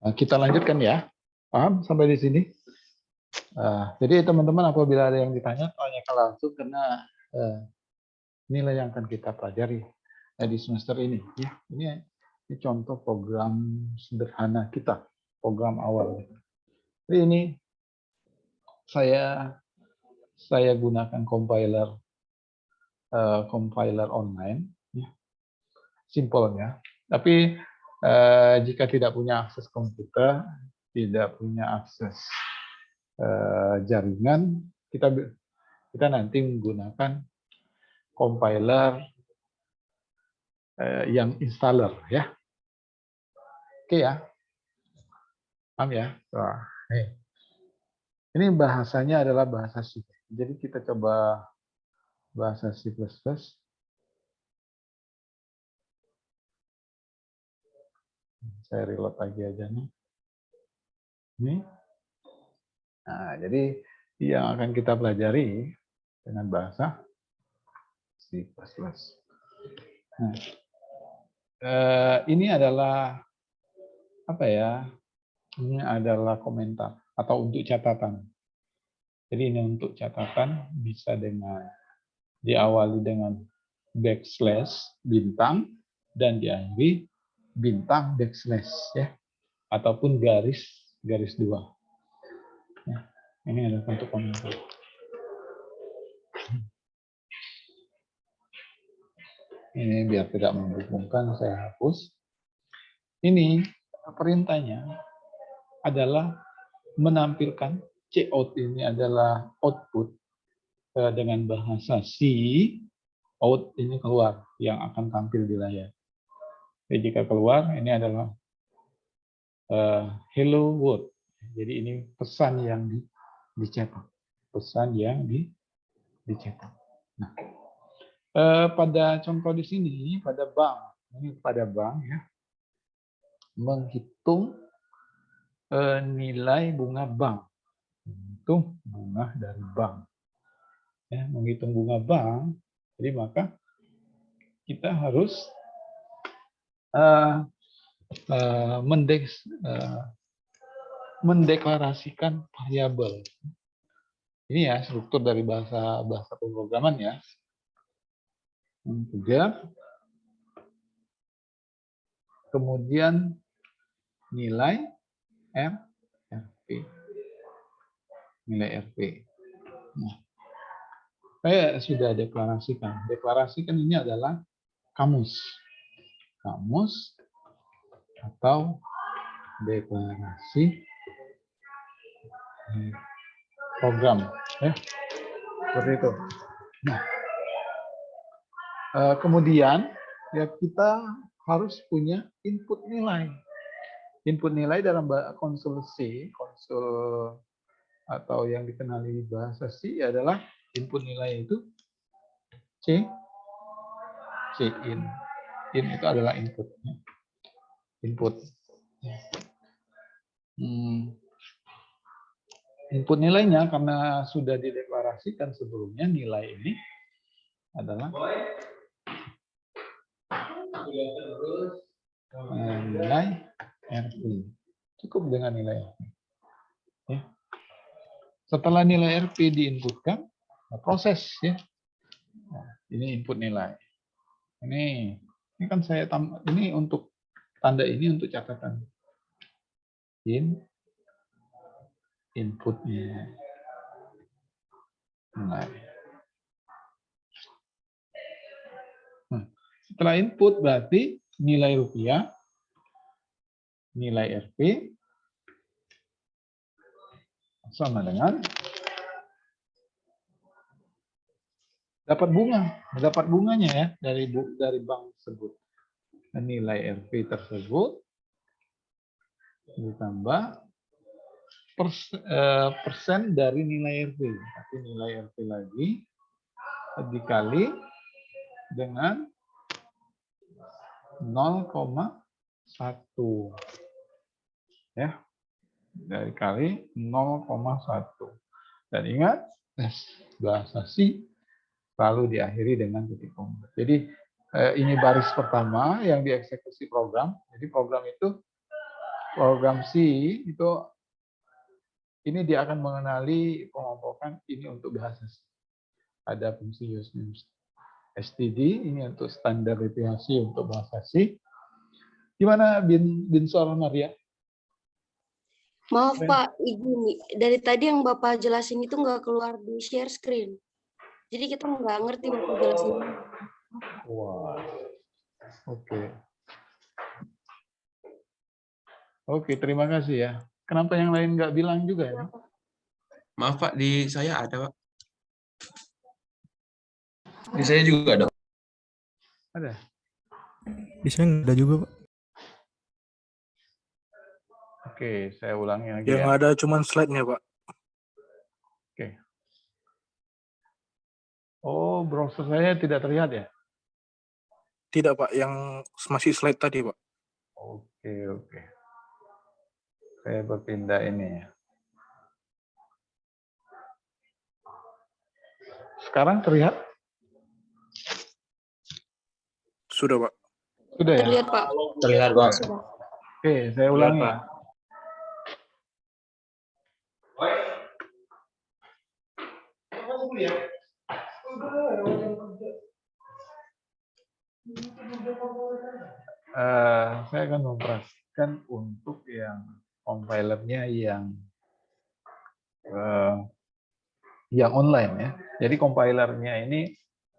Kita lanjutkan ya. Paham sampai di sini? Jadi teman-teman apabila ada yang ditanya, tanyakan langsung karena inilah yang akan kita pelajari di semester ini. Ya, ini contoh program sederhana kita, program awal. Jadi ini saya gunakan compiler online, ya. Simpelnya. Tapi jika tidak punya akses komputer, tidak punya akses jaringan, kita nanti menggunakan compiler yang installer ya. Oke ya. Paham ya? Wah, ini bahasanya adalah bahasa C. Jadi kita coba bahasa C++. Saya reload lagi aja nih. Ini. Nah, jadi yang akan kita pelajari dengan bahasa C++. Nah, ini adalah apa ya? Ini adalah komentar atau untuk catatan. Jadi ini untuk catatan bisa diawali dengan backslash bintang dan diakhiri bintang backslash ya, ataupun garis dua. Ya, ini adalah untuk komentar. Ini biar tidak membingungkan saya hapus. Ini perintahnya adalah menampilkan cout, ini adalah output dengan bahasa C out ini keluar yang akan tampil di layar. Jadi jika keluar ini adalah hello world. Jadi ini pesan yang dicetak, pesan yang dicetak. Nah, pada contoh di sini pada bank, ini pada bank ya, menghitung nilai bunga bank, menghitung bunga dari bank. Ya, menghitung bunga bank, jadi maka kita harus mendeklarasikan variabel. Ini ya struktur dari bahasa pemrograman ya. Yang ketiga, kemudian nilai RP. Nilai RP. Nah, saya sudah deklarasikan. Deklarasikan ini adalah kamus. Kamus atau deklarasi program. Ya. Seperti itu. Nah, kemudian ya kita harus punya input nilai. Input nilai dalam konsul C, konsul atau yang dikenali bahasa C adalah input nilai itu C in. In itu adalah input. Input. Input nilainya karena sudah dideklarasikan sebelumnya, nilai ini adalah nilai RP. Cukup dengan nilai RP. Ya. Setelah nilai RP diinputkan, proses ya. Nah, ini input nilai. Ini kan saya ini untuk tanda ini untuk catatan. Inputnya nilai. Setelah input berarti nilai rupiah, nilai RP sama dengan dapat bunganya ya dari bank tersebut. Nilai RP tersebut ditambah persen dari nilai RP. Tapi nilai RP lagi dikali dengan 0,1 ya, dari kali 0,1. Dan ingat bahasa C selalu diakhiri dengan titik koma. Jadi ini baris pertama yang dieksekusi program. Jadi program C itu ini dia akan mengenali pengompokan ini untuk bahasa C. Ada fungsi username std ini untuk standar definisi untuk bahasa C. Gimana Bin Sor Maria? Maaf Pak, Ibu dari tadi yang Bapak jelasin itu nggak keluar di share screen. Jadi kita nggak ngerti Bapak jelasin. Wah, oke. Oke, terima kasih ya. Kenapa yang lain nggak bilang juga ya? Maaf Pak, di saya ada Pak. Di saya juga ada. Ada. Di saya nggak ada juga Pak. Oke, saya ulangi lagi Yang ya. ada cuman slide-nya Pak. Oke. Oh, browser saya tidak terlihat ya? Tidak Pak, yang masih slide tadi Pak. Oke. Saya berpindah ini ya. Sekarang terlihat? Sudah Pak. Sudah ya? Terlihat Pak. Terlihat Pak. Sudah. Oke, saya ulangi ya. Saya akan memperhatikan untuk yang compilernya yang online ya. Jadi compilernya ini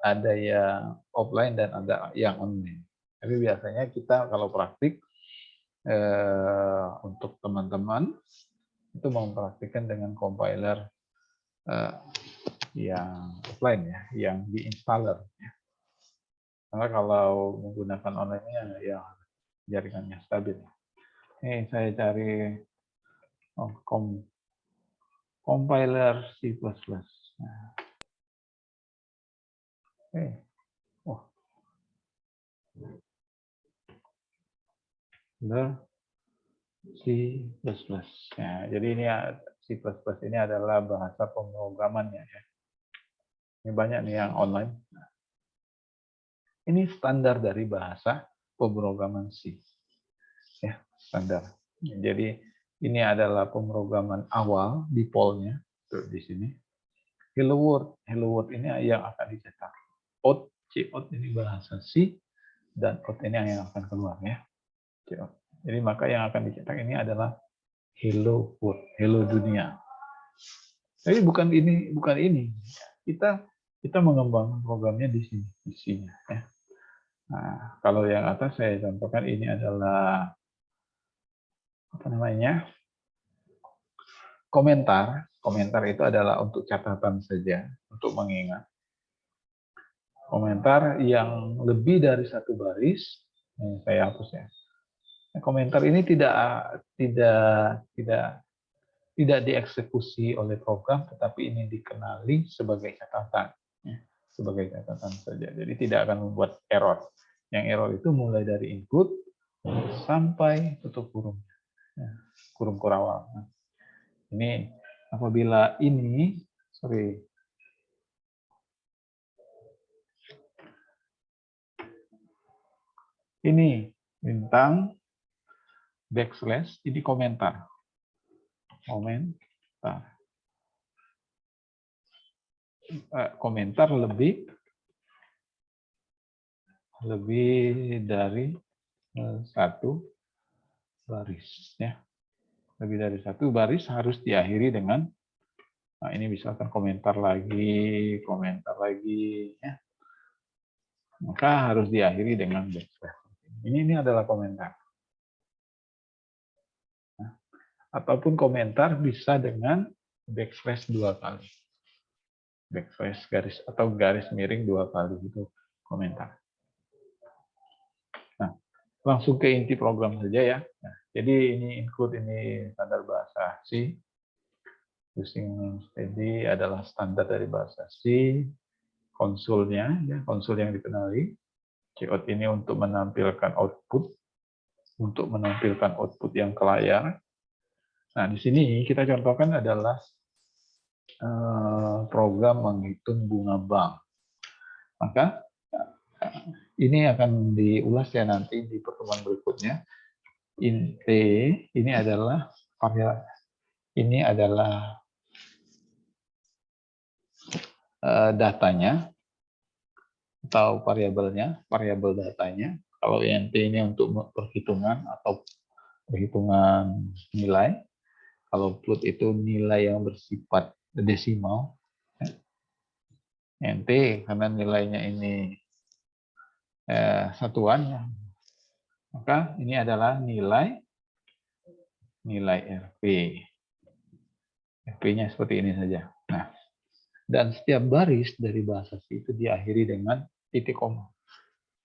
ada yang offline dan ada yang online. Tapi biasanya kita kalau praktik untuk teman-teman itu mempraktikkan dengan compiler yang offline ya, yang di installer. Karena kalau menggunakan online-nya ya jaringannya stabil. Ini saya cari compiler C++. Nah, oh, C++. Ya, jadi ini C++ ini adalah bahasa pemrogramannya ya. Ini banyak nih yang online. Ini standar dari bahasa pemrograman C. Ya, standar. Jadi ini adalah pemrograman awal default-nya tuh di sini. Hello World ini yang akan dicetak. Out ini bahasa C dan out ini yang akan keluar ya. Jadi maka yang akan dicetak ini adalah Hello World, Hello Dunia. Tapi bukan ini. Kita mengembangkan programnya di sini, isinya ya. Nah, kalau yang atas saya contohkan ini adalah apa namanya? Komentar. Komentar itu adalah untuk catatan saja, untuk mengingat. Komentar yang lebih dari satu baris, ini saya hapus ya. Komentar ini tidak dieksekusi oleh program, tetapi ini dikenali sebagai catatan, ya, sebagai catatan saja. Jadi tidak akan membuat error. Yang error itu mulai dari input sampai tutup kurung, ya, kurung kurawal. Nah, ini apabila ini, ini bintang backslash, ini komentar. Komentar lebih dari satu baris ya. Lebih dari satu baris harus diakhiri dengan ini misalkan komentar lagi ya. Maka harus diakhiri dengan backslash. Ini adalah komentar. Nah, ataupun komentar bisa dengan backslash 2 kali. Backslash garis atau garis miring 2 kali itu komentar. Nah, langsung ke inti program saja ya. Nah, jadi ini include ini standar bahasa C. Using steady adalah standar dari bahasa C. Konsolnya, ya, konsol yang dikenali. Cout ini untuk menampilkan output yang ke layar. Nah, di sini kita contohkan adalah program menghitung bunga bank. Maka ini akan diulas ya nanti di pertemuan berikutnya. Int ini adalah datanya atau variabel datanya. Kalau int ini untuk perhitungan atau perhitungan nilai. Kalau float itu nilai yang bersifat desimal. Nt karena nilainya ini satuan, maka ini adalah nilai RP. RP-nya seperti ini saja. Nah, dan setiap baris dari bahasa C itu diakhiri dengan titik koma.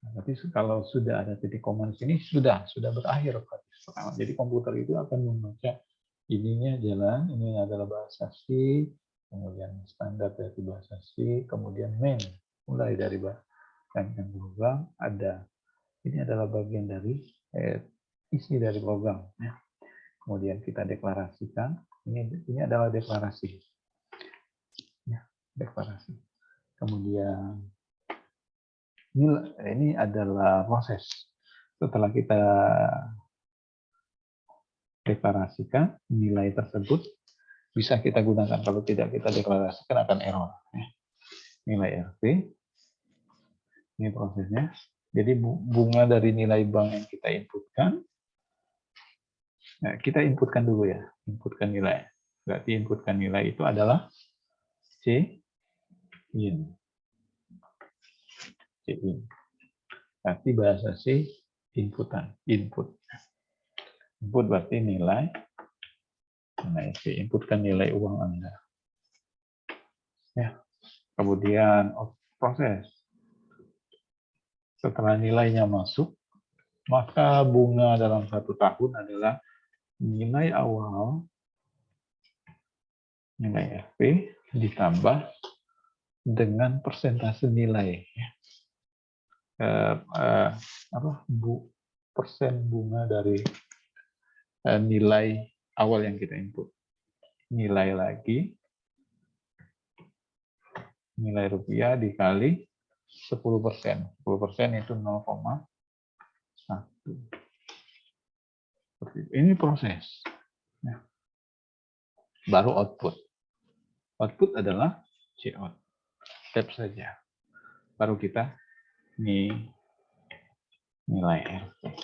Nah, tapi kalau sudah ada titik koma di sini sudah berakhir baris pertama. Jadi komputer itu akan membaca ininya jalan, ini adalah bahasa C, kemudian standar dari bahasa C, kemudian main, mulai dari rangkaian program ada. Ini adalah bagian dari isi dari program. Ya. Kemudian kita deklarasikan. Ini adalah deklarasi. Ya, deklarasi. Kemudian ini adalah proses. Setelah kita deklarasikan nilai tersebut, bisa kita gunakan. Kalau tidak kita deklarasikan akan error. Ya. Nilai RP. Ini prosesnya. Jadi bunga dari nilai bank yang kita inputkan. Nah, kita inputkan dulu ya, inputkan nilai. Berarti inputkan nilai itu adalah in. Berarti bahasa C input. Input berarti nilai C, inputkan nilai uang Anda. Ya. Kemudian proses. Setelah nilainya masuk, maka bunga dalam 1 tahun adalah nilai awal, nilai FP ditambah dengan persentase nilai. Persen bunga dari nilai awal yang kita input. Nilai lagi, nilai rupiah dikali 10%. 10% itu 0,1. Ini proses. Ya. Baru output. Output adalah Cout. Step saja. Baru kita nilai RP.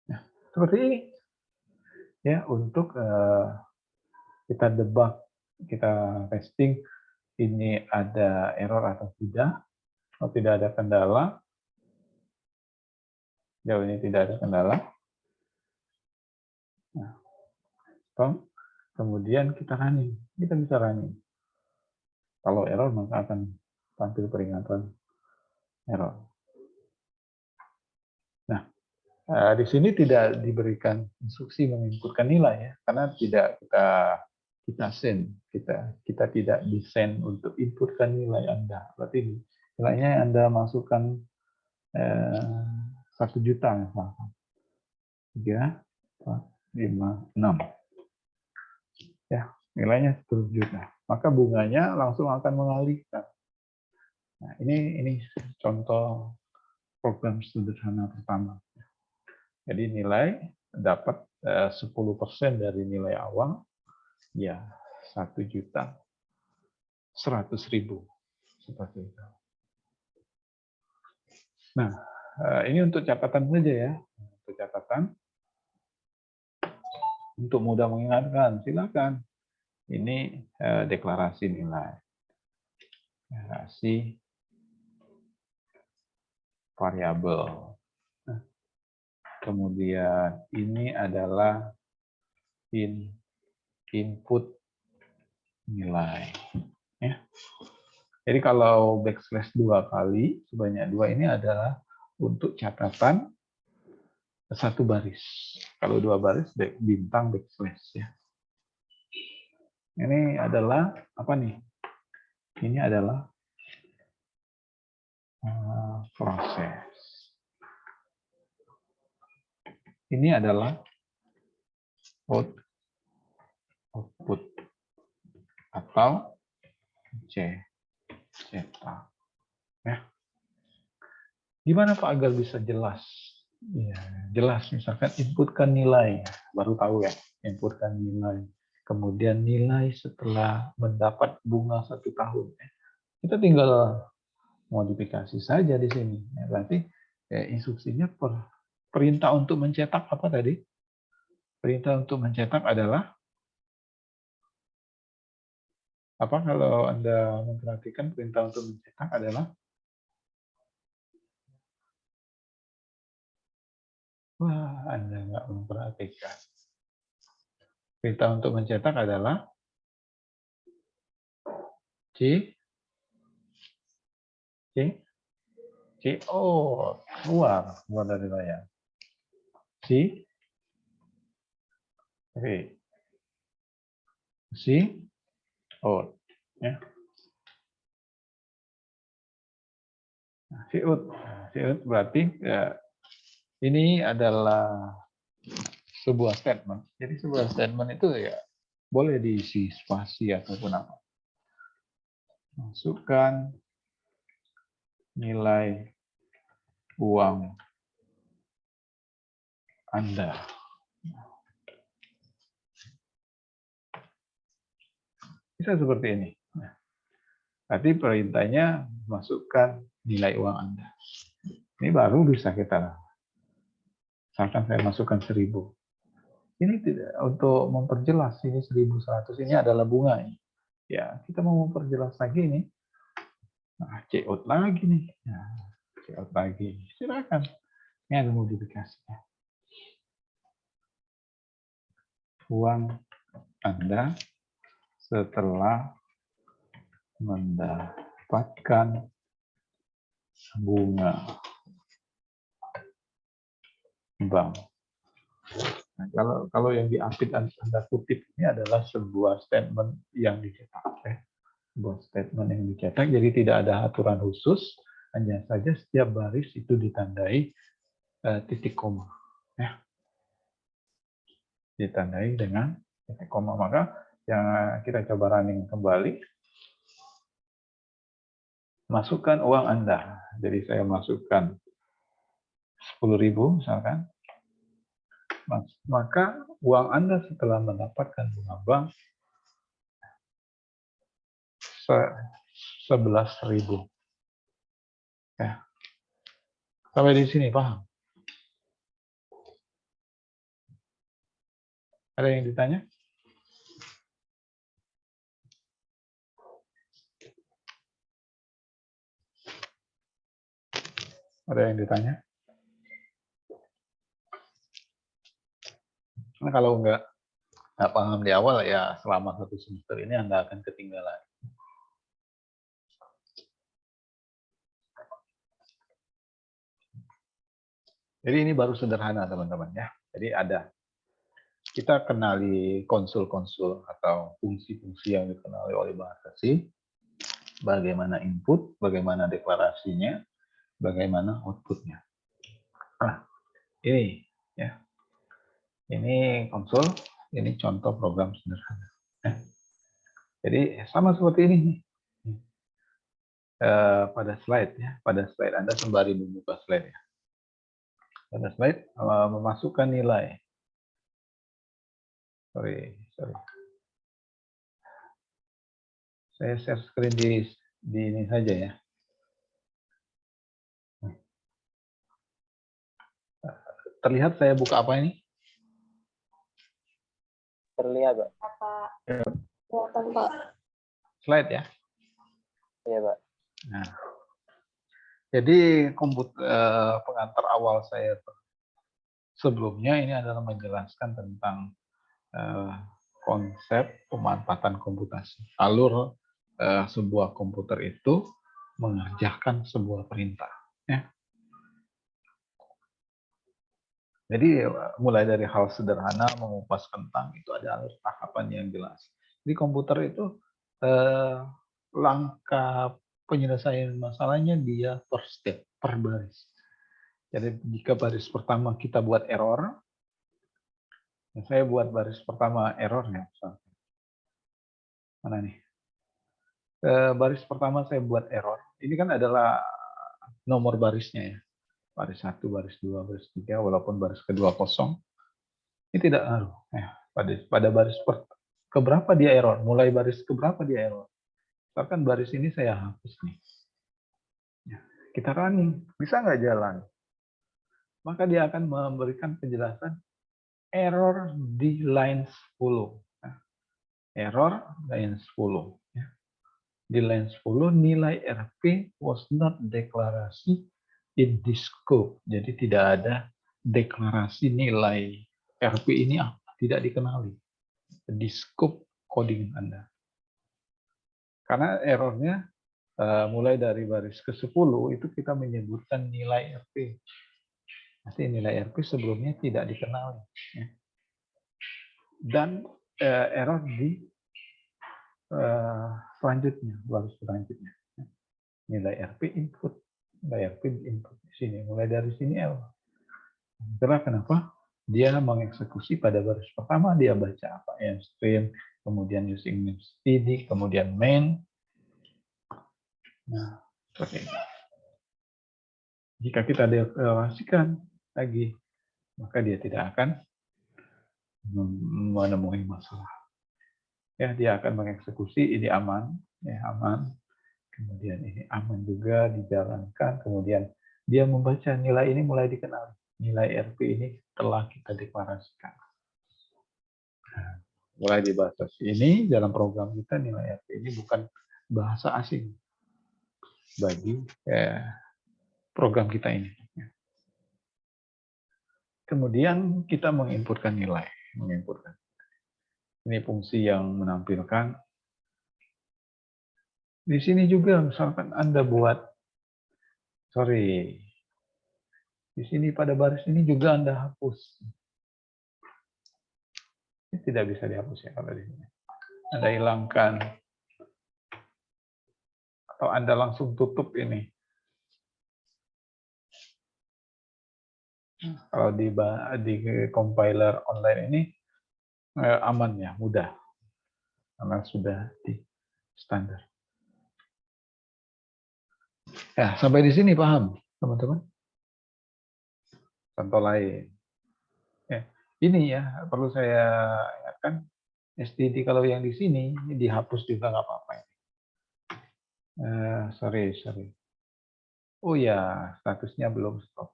Nah, seperti ini. Ya, untuk kita debug, kita testing ini ada error atau tidak. Kalau tidak ada kendala, jauh ini tidak ada kendala. Nah, kemudian kita running. Kita bisa running. Kalau error maka akan tampil peringatan error. Nah, di sini tidak diberikan instruksi menginputkan nilai ya, karena tidak kita send, kita tidak desain untuk inputkan nilai Anda. Berarti nilainya Anda masukkan 1 juta misalkan. 3, 4, 5, 6. Ya, nilainya 10 juta. Maka bunganya langsung akan mengalihkan. Nah, ini contoh program sederhana pertama. Jadi nilai dapat 10% dari nilai awal, ya 1.100.000 seperti itu. Nah, ini untuk catatan saja ya, untuk catatan. Untuk mudah mengingatkan, silakan. Ini deklarasi nilai, deklarasi variabel. Nah, kemudian ini adalah input nilai. Ya. Jadi kalau backslash 2 kali, sebanyak 2 ini adalah untuk catatan 1 baris. Kalau 2 baris, bintang backslash. Ya. Ini adalah apa nih? Ini adalah proses. Ini adalah output atau cetak. Ya. Gimana Pak agar bisa jelas? Ya, jelas. Misalkan inputkan nilai, baru tahu ya, inputkan nilai. Kemudian nilai setelah mendapat bunga 1 tahun. Kita tinggal modifikasi saja di sini. Berarti instruksinya perintah untuk mencetak apa tadi? Perintah untuk mencetak adalah apa? Kalau Anda memperhatikan perintah untuk mencetak adalah wah, Anda nggak memperhatikan. Perintah untuk mencetak adalah keluar dari layar. Cout. Ya. Cout berarti ini adalah sebuah statement. Jadi sebuah statement itu ya boleh diisi spasi ataupun apa. Masukkan nilai uang Anda. Bisa seperti ini. Nah, berarti perintahnya masukkan nilai uang Anda. Ini baru bisa kita. Misalkan saya masukkan 1.000. Ini tidak untuk memperjelas ini 1.100 ini adalah bunga. Ya, kita mau memperjelas lagi ini. Nah, Cout lagi nih. Nah, Cout lagi. Silakan. Ini ada modifikasinya. Uang Anda setelah mendapatkan bunga bank. Nah, kalau yang diapit Anda kutip ini adalah sebuah statement yang dicetak, ya. Sebuah statement yang dicetak, jadi tidak ada aturan khusus, hanya saja setiap baris itu ditandai titik koma, ya. Ditandai dengan titik koma. Maka yang kita coba running kembali, masukkan uang Anda. Jadi saya masukkan 10.000 misalkan. Maka uang Anda setelah mendapatkan bunga bank 11.000. Ya. Sampai di sini paham? Ada yang ditanya? Ada yang ditanya? Nah, kalau nggak paham di awal, ya selama 1 semester ini Anda akan ketinggalan. Jadi ini baru sederhana, teman-teman, ya. Jadi kita kenali konsul-konsul atau fungsi-fungsi yang dikenali oleh bahasa C, bagaimana input, bagaimana deklarasinya, bagaimana outputnya. Nah, ini, ya. Ini konsul, ini contoh program sederhana. Jadi sama seperti ini nih. Pada slide, ya, pada slide Anda sembari membuka slide, ya. Pada slide memasukkan nilai. Sorry. Saya share screen di ini saja, ya. Terlihat saya buka apa ini? Terlihat, Pak. Kelihatan, Pak. Slide, ya. Iya, Pak. Nah, jadi pengantar awal saya sebelumnya ini adalah menjelaskan tentang konsep pemanfaatan komputasi. Alur sebuah komputer itu mengerjakan sebuah perintah. Ya. Jadi mulai dari hal sederhana mengupas kentang itu ada alur tahapan yang jelas. Di komputer itu langkah penyelesaian masalahnya dia per step, per baris. Jadi jika baris pertama kita buat error, saya buat baris pertama errornya. Mana nih? Baris pertama saya buat error. Ini kan adalah nomor barisnya, ya. Baris 1, baris 2, baris 3, walaupun baris kedua kosong. Ini tidak ngaruh. Pada baris keberapa dia error? Mulai baris keberapa dia error? Misalkan baris ini saya hapus nih. Ya, kita running, bisa nggak jalan? Maka dia akan memberikan penjelasan error di line 10. Nah, error line 10. Ya. Di line 10 nilai RP was not deklarasi in this scope. Jadi tidak ada deklarasi nilai RP ini tidak dikenali di scope coding Anda. Karena errornya mulai dari baris ke-10 itu kita menyebutkan nilai RP. Pasti nilai RP sebelumnya tidak dikenali. Ya. Dan error di selanjutnya, baris selanjutnya. Nilai RP input. Nilai RP input di sini. Mulai dari sini error. Itulah kenapa dia mengeksekusi pada baris pertama, dia baca apa? Stream, kemudian using std, kemudian main. Nah, seperti ini. Jika kita deklarasikan lagi, maka dia tidak akan menemui masalah. Ya, dia akan mengeksekusi ini aman, ya aman. Kemudian ini aman juga dijalankan. Kemudian dia membaca nilai ini mulai dikenal. Nilai RP ini telah kita deklarasikan. Nah, mulai di bahasa ini dalam program kita nilai RP ini bukan bahasa asing bagi program kita ini. Kemudian kita menginputkan nilai, Ini fungsi yang menampilkan. Di sini juga misalkan Anda buat sorry. Di sini pada baris ini juga Anda hapus. Ini tidak bisa dihapus ya kalau di sini. Anda hilangkan. Atau Anda langsung tutup ini. Kalau di compiler online ini aman ya, mudah. Karena sudah di standar. Ya, sampai di sini paham, teman-teman? Contoh lain. Ya, ini ya, perlu saya ingatkan, STD kalau yang di sini, ini dihapus juga nggak apa-apa. Sorry. Oh ya, statusnya belum stop.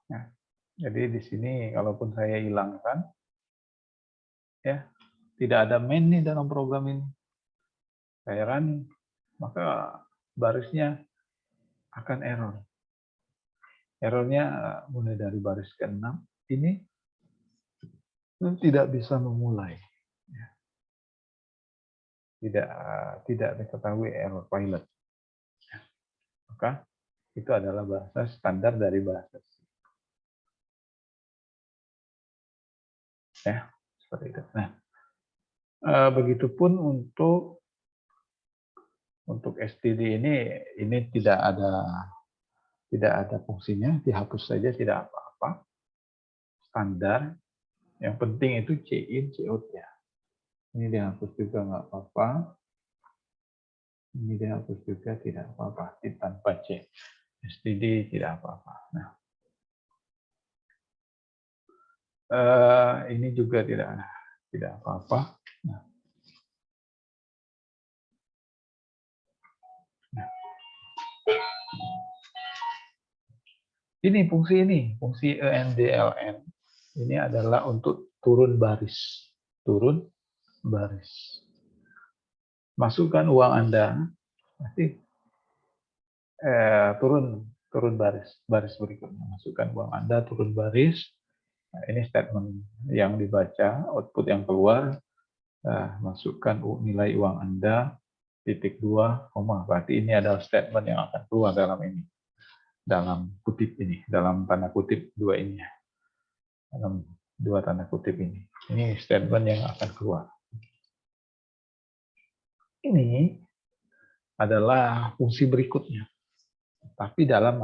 Nah, jadi di sini kalaupun saya hilangkan, ya tidak ada main nih dalam program ini. Saya running, maka barisnya akan error. Errornya mulai dari baris ke-6 ini tidak bisa memulai. Tidak diketahui error pilot. Maka itu adalah bahasa standar dari bahasa C. Ya, seperti itu. Nah, begitupun untuk std ini tidak ada fungsinya, dihapus saja tidak apa-apa. Standar. Yang penting itu C-in, C-out ya. Ini dihapus juga nggak apa-apa. Ini dihapus juga tidak apa-apa. Tanpa C. STD tidak apa-apa. Nah, ini juga tidak apa-apa. Nah. Ini fungsi ENDLN. Ini adalah untuk turun baris. Turun baris. Masukkan uang Anda, nanti turun baris berikutnya. Masukkan uang Anda, turun baris. Nah, ini statement yang dibaca, output yang keluar. Masukkan nilai uang Anda, titik 2, berarti ini adalah statement yang akan keluar dalam ini. Dalam kutip ini, dalam tanda kutip 2 ini. Dalam 2 tanda kutip ini. Ini statement yang akan keluar. Ini adalah fungsi berikutnya. Tapi dalam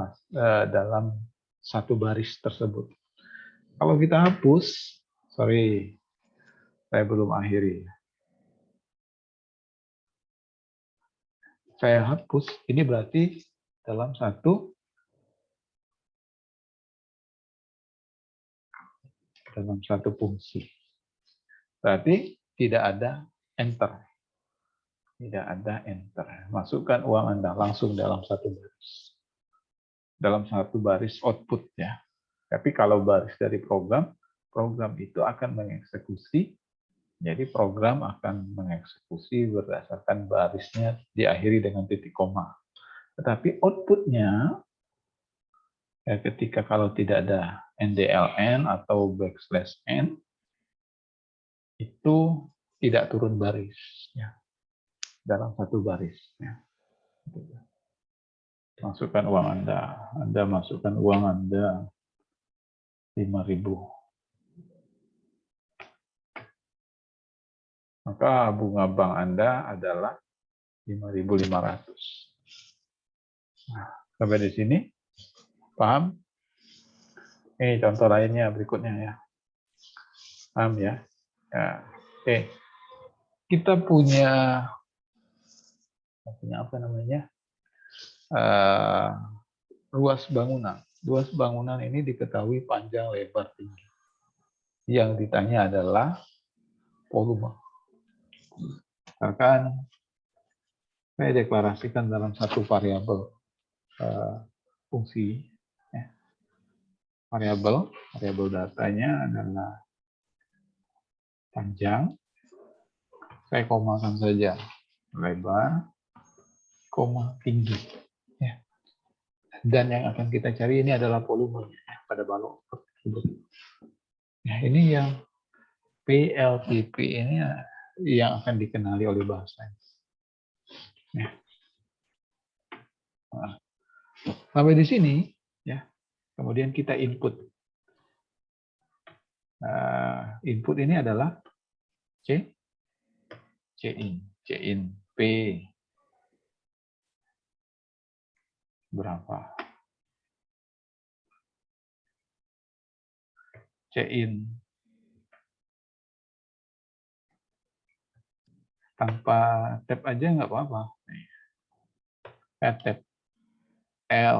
satu baris tersebut. Kalau kita hapus, sorry, saya belum akhiri. Saya hapus, ini berarti dalam satu fungsi. Berarti tidak ada enter. Tidak ada enter. Masukkan uang Anda langsung dalam satu baris. Dalam satu baris output ya. Tapi kalau baris dari program itu akan mengeksekusi. Jadi program akan mengeksekusi berdasarkan barisnya diakhiri dengan titik koma. Tetapi outputnya ya, ketika kalau tidak ada NDLN atau \n itu tidak turun baris ya. Dalam satu baris ya. Masukkan uang Anda masukkan uang Anda 5.000. Maka bunga bank Anda adalah 5.500. Nah, sampai di sini paham? Ini contoh lainnya berikutnya ya. Paham ya? Ya. Oke. Kita punya apa namanya? Ruas bangunan. Ruas bangunan ini diketahui panjang, lebar, tinggi. Yang ditanya adalah volume. Misalkan saya deklarasikan dalam satu variabel fungsi. Ya. Variabel datanya adalah panjang. Saya komakan saja lebar, tinggi. Ya. Dan yang akan kita cari ini adalah volume pada balok tersebut. Ya, ini yang PLTP ini yang akan dikenali oleh bahasa. Ya. Nah, sampai di sini, ya. Kemudian kita input. Input ini adalah C-in P berapa? C-in tanpa tab aja nggak apa-apa. Tab L,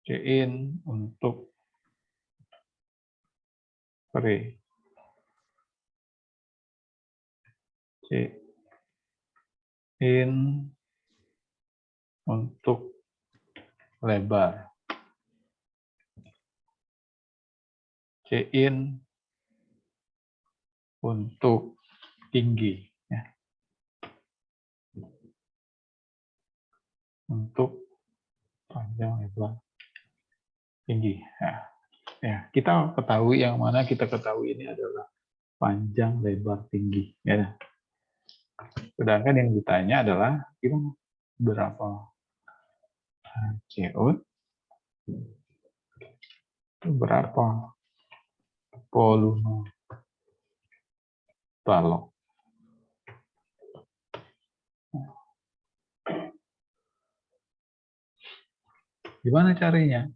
C-in untuk pre, C-in untuk lebar, C-in untuk tinggi, ya. Untuk panjang, lebar, tinggi. Ya, kita ketahui yang mana kita ketahui ini adalah panjang, lebar, tinggi. Ya. Sedangkan yang ditanya adalah gimana? Berapa CO, berapa volume balok. Gimana caranya?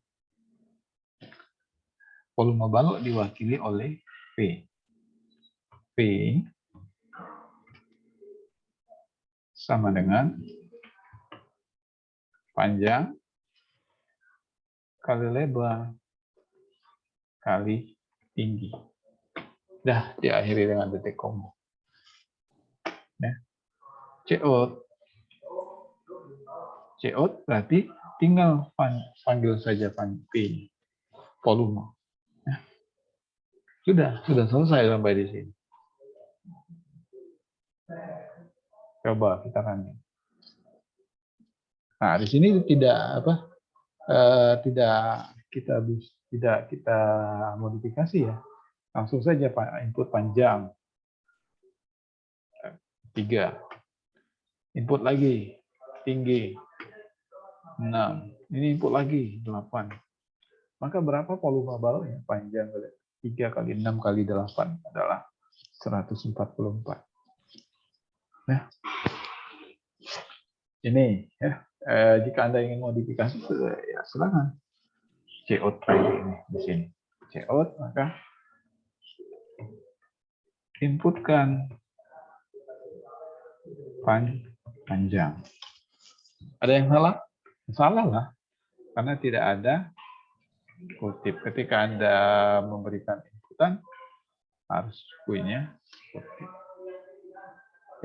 Volume balok diwakili oleh P. P sama dengan panjang kali lebar kali tinggi. Dah diakhiri dengan titik koma. Nah, CO berarti tinggal panggil saja P, volume. Nah, sudah selesai sampai di sini. Coba kita running. Nah, di sini tidak kita modifikasi ya. Langsung saja input panjang 3. Input lagi tinggi 6. Ini input lagi 8. Maka berapa volume baloknya? Panjang 3 kali 6 kali 8 adalah 144. Nah, ini ya. Jika Anda ingin modifikasi, ya silakan. CO ini di sini. CO, maka inputkan panjang. Ada yang salah? Salah lah, karena tidak ada kutip. Ketika Anda memberikan inputan, harus punya kutip.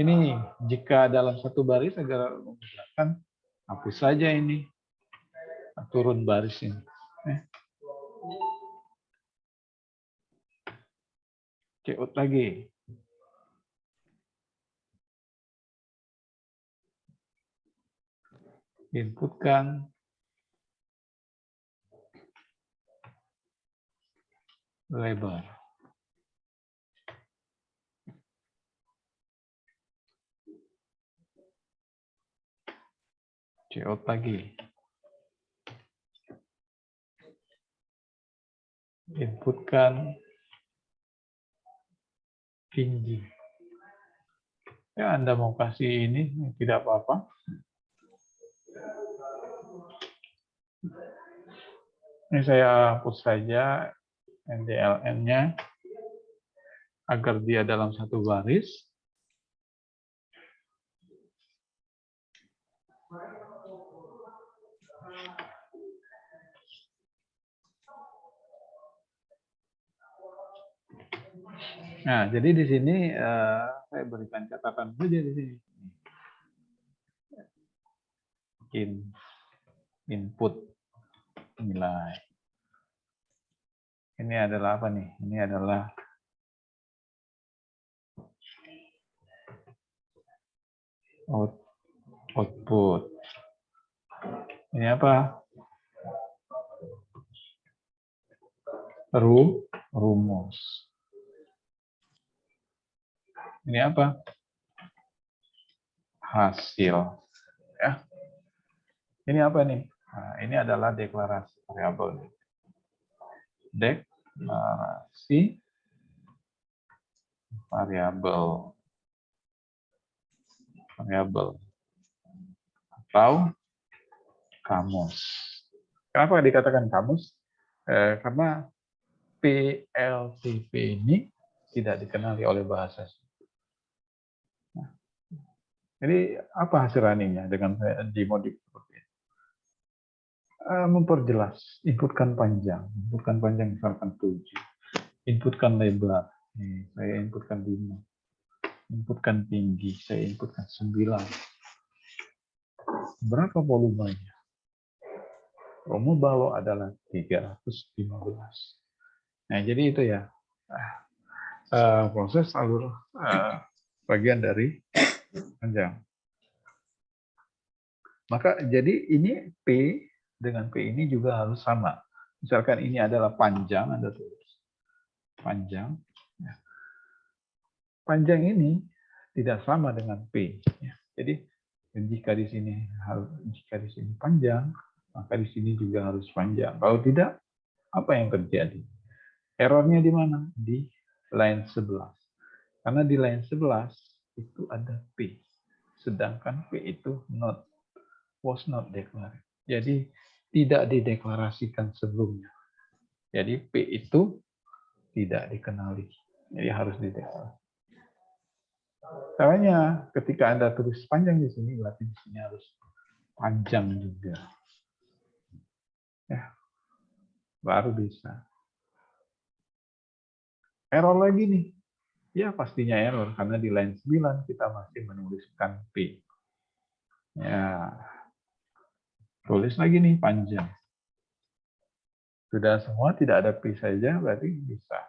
Ini jika dalam satu baris agar memudahkan, hapus saja ini, turun baris ini. Cekut lagi. Inputkan lebar. Cekut lagi. Inputkan tinggi. Ya, Anda mau kasih ini tidak apa-apa. Ini saya hapus saja NDLN-nya agar dia dalam satu baris. Nah, jadi di sini saya berikan catatan saja di sini. Input nilai. Ini adalah apa nih? Ini adalah output. Ini apa? rumus. Ini apa? Hasil. Ya. Ini apa nih? Nah, ini adalah deklarasi variabel. Deklarasi variabel atau kamus. Kenapa dikatakan kamus? Karena PLTP ini tidak dikenali oleh bahasa. Nah, jadi apa hasil runningnya dengan dimodif seperti ini? Memperjelas, inputkan panjang misalkan 7, inputkan lebar, nih, saya inputkan 5, inputkan tinggi, saya inputkan 9. Berapa volumenya? Volume balok adalah 315. Nah, jadi itu ya proses alur bagian dari panjang. Maka jadi ini P dengan P ini juga harus sama. Misalkan ini adalah panjang, Anda tulis panjang. Panjang ini tidak sama dengan P. Jadi jika di sini panjang, maka di sini juga harus panjang. Kalau tidak, apa yang terjadi? Errornya di mana? Di line 11. Karena di line 11 itu ada P. Sedangkan P itu was not declared. Jadi tidak dideklarasikan sebelumnya. Jadi P itu tidak dikenali. Jadi harus dideklarasikan. Caranya ketika Anda tulis panjang di sini, berarti di sini harus panjang juga. Ya. Baru bisa. Error lagi nih. Ya pastinya error karena di line 9 kita masih menuliskan P. Ya. Tulis lagi nih panjang. Sudah semua tidak ada P saja berarti bisa.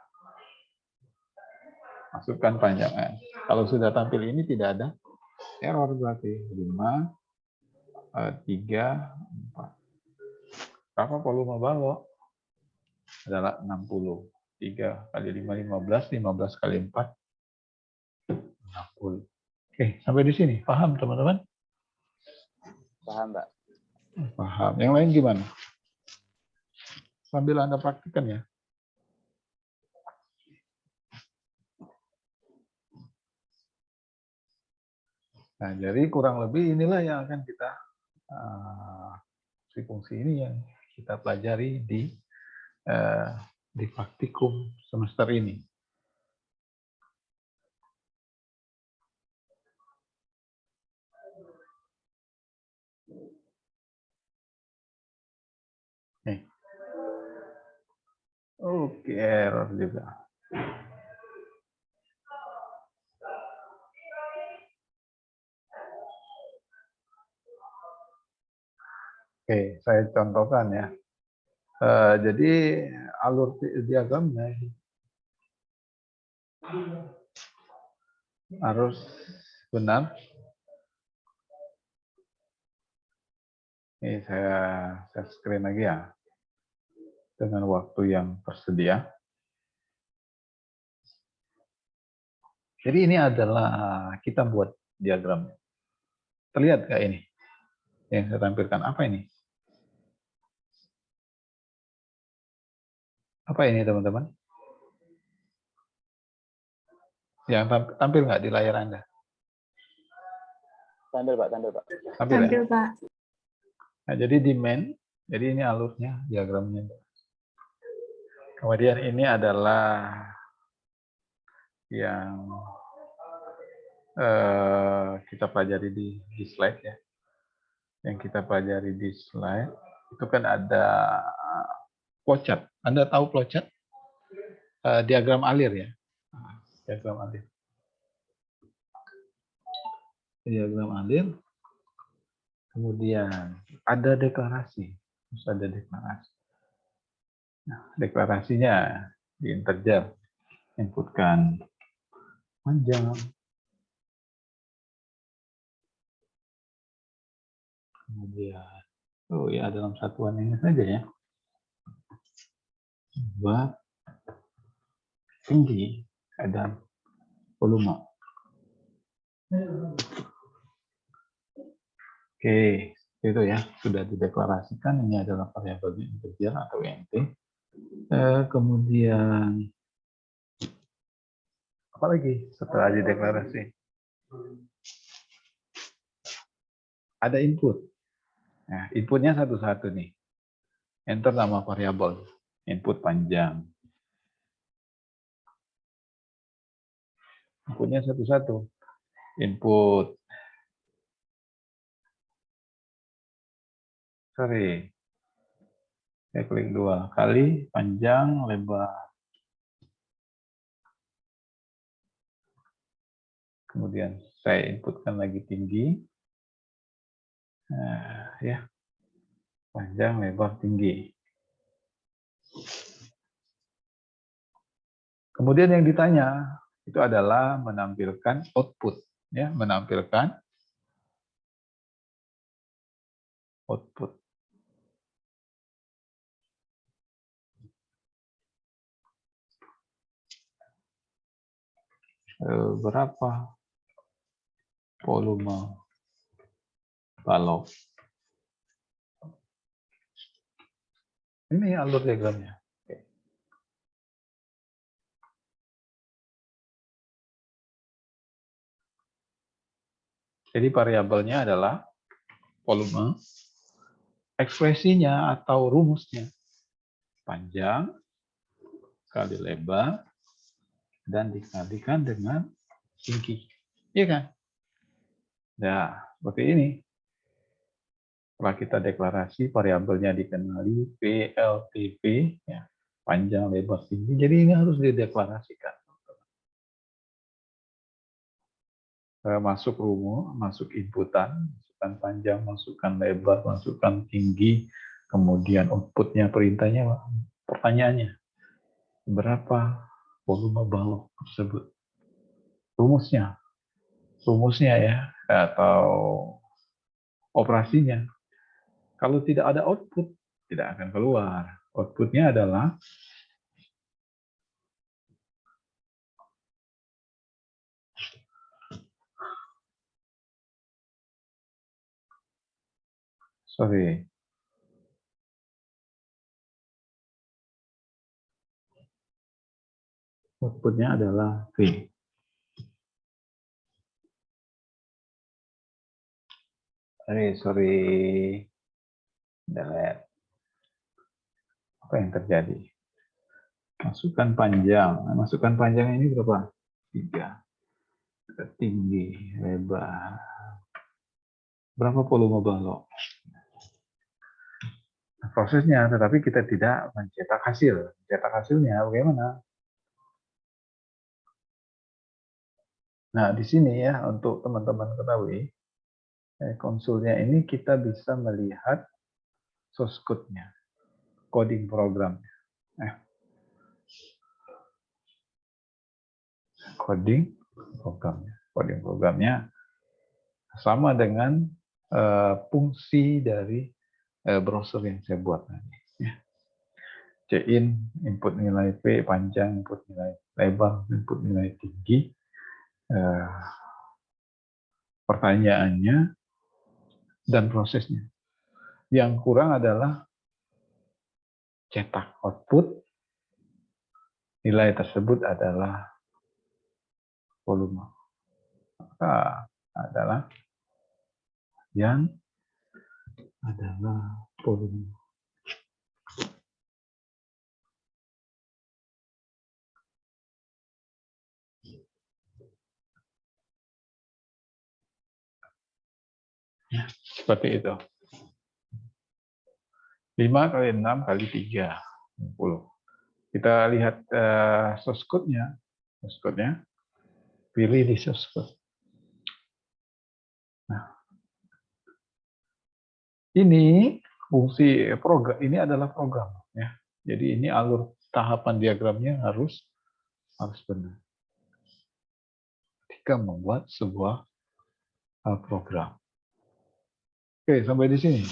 Masukkan panjangan. Kalau sudah tampil ini tidak ada error berarti 5 3 4. Berapa volume balok? Adalah 60. 3 kali 5, 15. 15 kali 4, 60. Oke, sampai di sini. Paham, teman-teman? Paham, Pak. Paham. Yang lain gimana? Sambil Anda praktikkan ya. Nah, jadi kurang lebih inilah yang akan kita fungsi ini yang kita pelajari di praktikum semester ini. Nih. Oke, error juga. Oke, saya contohkan ya. Jadi alur diagramnya harus benar. Ini saya share screen lagi ya. Dengan waktu yang tersedia. Jadi ini adalah kita buat diagram. Terlihat nggak ini? Yang saya tampilkan apa ini? Apa ini teman-teman? Yang tampil nggak di layar Anda? Tampil, Pak. Tampil ya? Tampil, Pak. Nah, jadi di main, jadi ini alurnya, diagramnya. Kemudian ini adalah yang kita pelajari di slide ya. Yang kita pelajari di slide, itu kan ada flowchart. Anda tahu flowchart? Diagram alir ya. Diagram alir. Diagram alir. Kemudian ada deklarasi. Terus ada deklarasi. Nah, deklarasinya di integer. Inputkan panjang. Kemudian, oh ya dalam satuan ini saja ya. Buat tinggi dan volume. Oke, itu ya sudah dideklarasikan. Ini adalah variabelnya integer atau int. Kemudian apa lagi setelah dideklarasi? Ada input. Nah, inputnya satu-satu nih. Enter nama variabel. Input panjang. Inputnya satu-satu. Input. Sorry. Saya klik 2 kali, panjang, lebar. Kemudian saya inputkan lagi tinggi. Nah, ya. Panjang, lebar, tinggi. Kemudian yang ditanya itu adalah menampilkan output, ya, menampilkan output. Berapa volume balok? Ini alur diagramnya. Jadi variabelnya adalah volume, ekspresinya atau rumusnya panjang kali lebar dan dikalikan dengan tinggi. Iya kan? Nah, seperti ini. Setelah kita deklarasi, variabelnya dikenali PLTP, ya, panjang, lebar, tinggi. Jadi ini harus dideklarasikan. Masuk rumus, masuk inputan, masukkan panjang, masukkan lebar, masukkan tinggi, kemudian outputnya, perintahnya, pertanyaannya, berapa volume balok tersebut? Rumusnya ya, atau operasinya. Kalau tidak ada output, tidak akan keluar. Outputnya adalah outputnya adalah V. Delete. Apa yang terjadi? Masukkan panjang. Masukkan panjang ini berapa? 3. Tinggi, lebar. Berapa volume balok? Nah, prosesnya, tetapi kita tidak mencetak hasil. Mencetak hasilnya bagaimana? Nah, di sini ya, untuk teman-teman ketahui, konsulnya ini kita bisa melihat source code-nya, coding programnya. Coding programnya sama dengan fungsi dari browser yang saya buat tadi. Ya. Cin, input nilai P panjang, input nilai lebar, input nilai tinggi. Pertanyaannya dan prosesnya. Yang kurang adalah cetak output. Nilai tersebut adalah volume. Maka adalah volume. Ya, seperti itu. 5 kali 6 kali 3. 10. Kita lihat source code-nya. Pilih di source code. Nah, ini fungsi program, ini adalah program. Ya. Jadi ini alur tahapan diagramnya harus benar. Ketika membuat sebuah program. Oke, sampai di sini.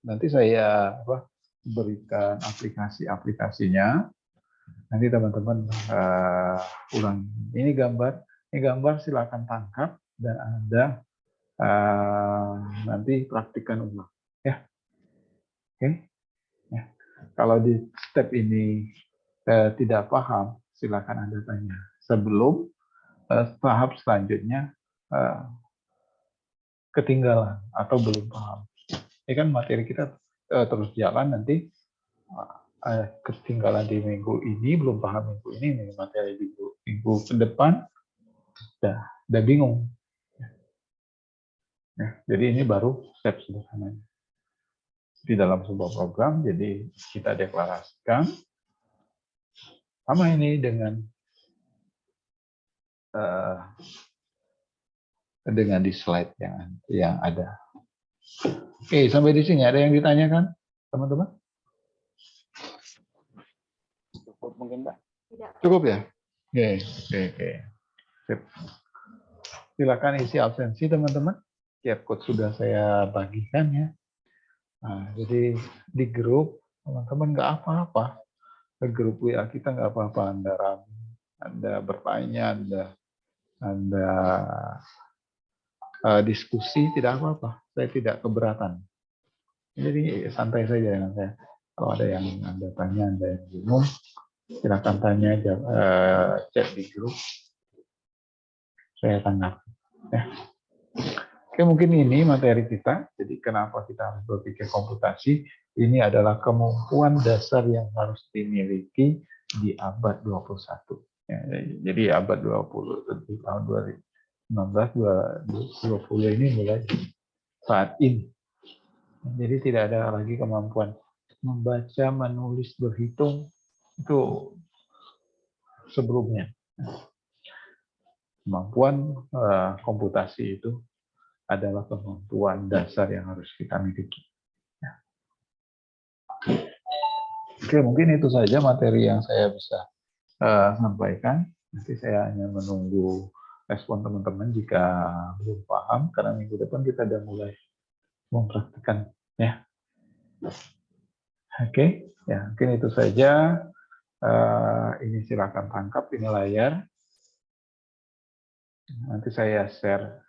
Nanti saya berikan aplikasinya. Nanti teman-teman ulang. Ini gambar silakan tangkap dan Anda nanti praktikkan ulang. Ya, oke. Ya. Kalau di step ini tidak paham, silakan Anda tanya. Sebelum tahap selanjutnya ketinggalan atau belum paham. Ini kan materi kita terus jalan, nanti ketinggalan di minggu ini, belum paham minggu ini, materi minggu ke depan, udah bingung. Ya, jadi ini baru step sederhananya. Di dalam sebuah program, jadi kita deklarasikan, sama ini dengan di slide yang ada. Oke, sampai di sini ada yang ditanyakan, teman-teman? Cukup mungkin, Pak. Cukup ya? Oke. Sip. Silakan isi absensi, teman-teman. QR code sudah saya bagikan ya. Nah, jadi di grup, teman-teman nggak apa-apa. Ke grup WA kita nggak apa-apa. Anda bertanya, Anda diskusi, tidak apa-apa. Saya tidak keberatan. Jadi santai saja dengan saya. Kalau ada yang Anda tanya, Anda yang bingung, silakan tanya, chat di grup. Saya tanggapi. Ya. Oke, mungkin ini materi kita. Jadi kenapa kita harus berpikir komputasi? Ini adalah kemampuan dasar yang harus dimiliki di abad 21. Ya, jadi abad 20, di tahun 2019-2020 ini mulai saat ini. Jadi tidak ada lagi kemampuan membaca, menulis, berhitung, itu sebelumnya. Kemampuan komputasi itu adalah kemampuan dasar yang harus kita miliki. Oke, mungkin itu saja materi yang saya bisa sampaikan. Nanti saya hanya menunggu respon teman-teman jika belum paham, karena minggu depan kita sudah mulai mempraktikkan. Ya. Oke, ya mungkin itu saja. Ini silakan tangkap, ini layar. Nanti saya share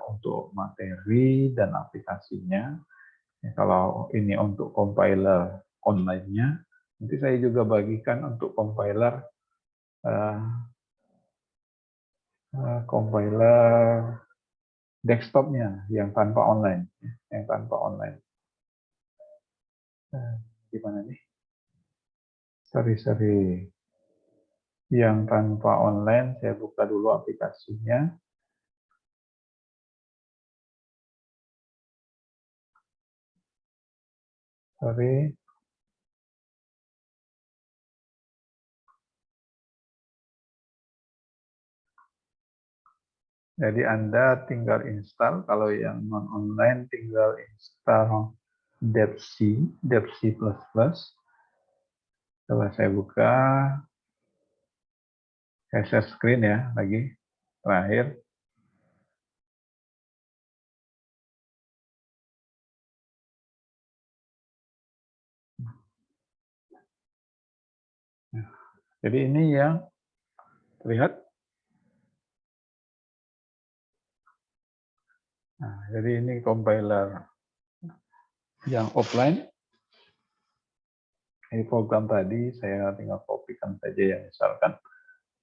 untuk materi dan aplikasinya. Ya, kalau ini untuk compiler online-nya, nanti saya juga bagikan untuk compiler desktopnya yang tanpa online, Gimana nih? Sorry. Yang tanpa online, saya buka dulu aplikasinya. Sorry. Jadi Anda tinggal install, kalau yang non-online tinggal install depc++. Coba saya buka, saya share screen ya, lagi, terakhir. Jadi ini yang terlihat. Nah, jadi ini compiler yang offline. Ini program tadi, saya tinggal kopikan saja ya, misalkan.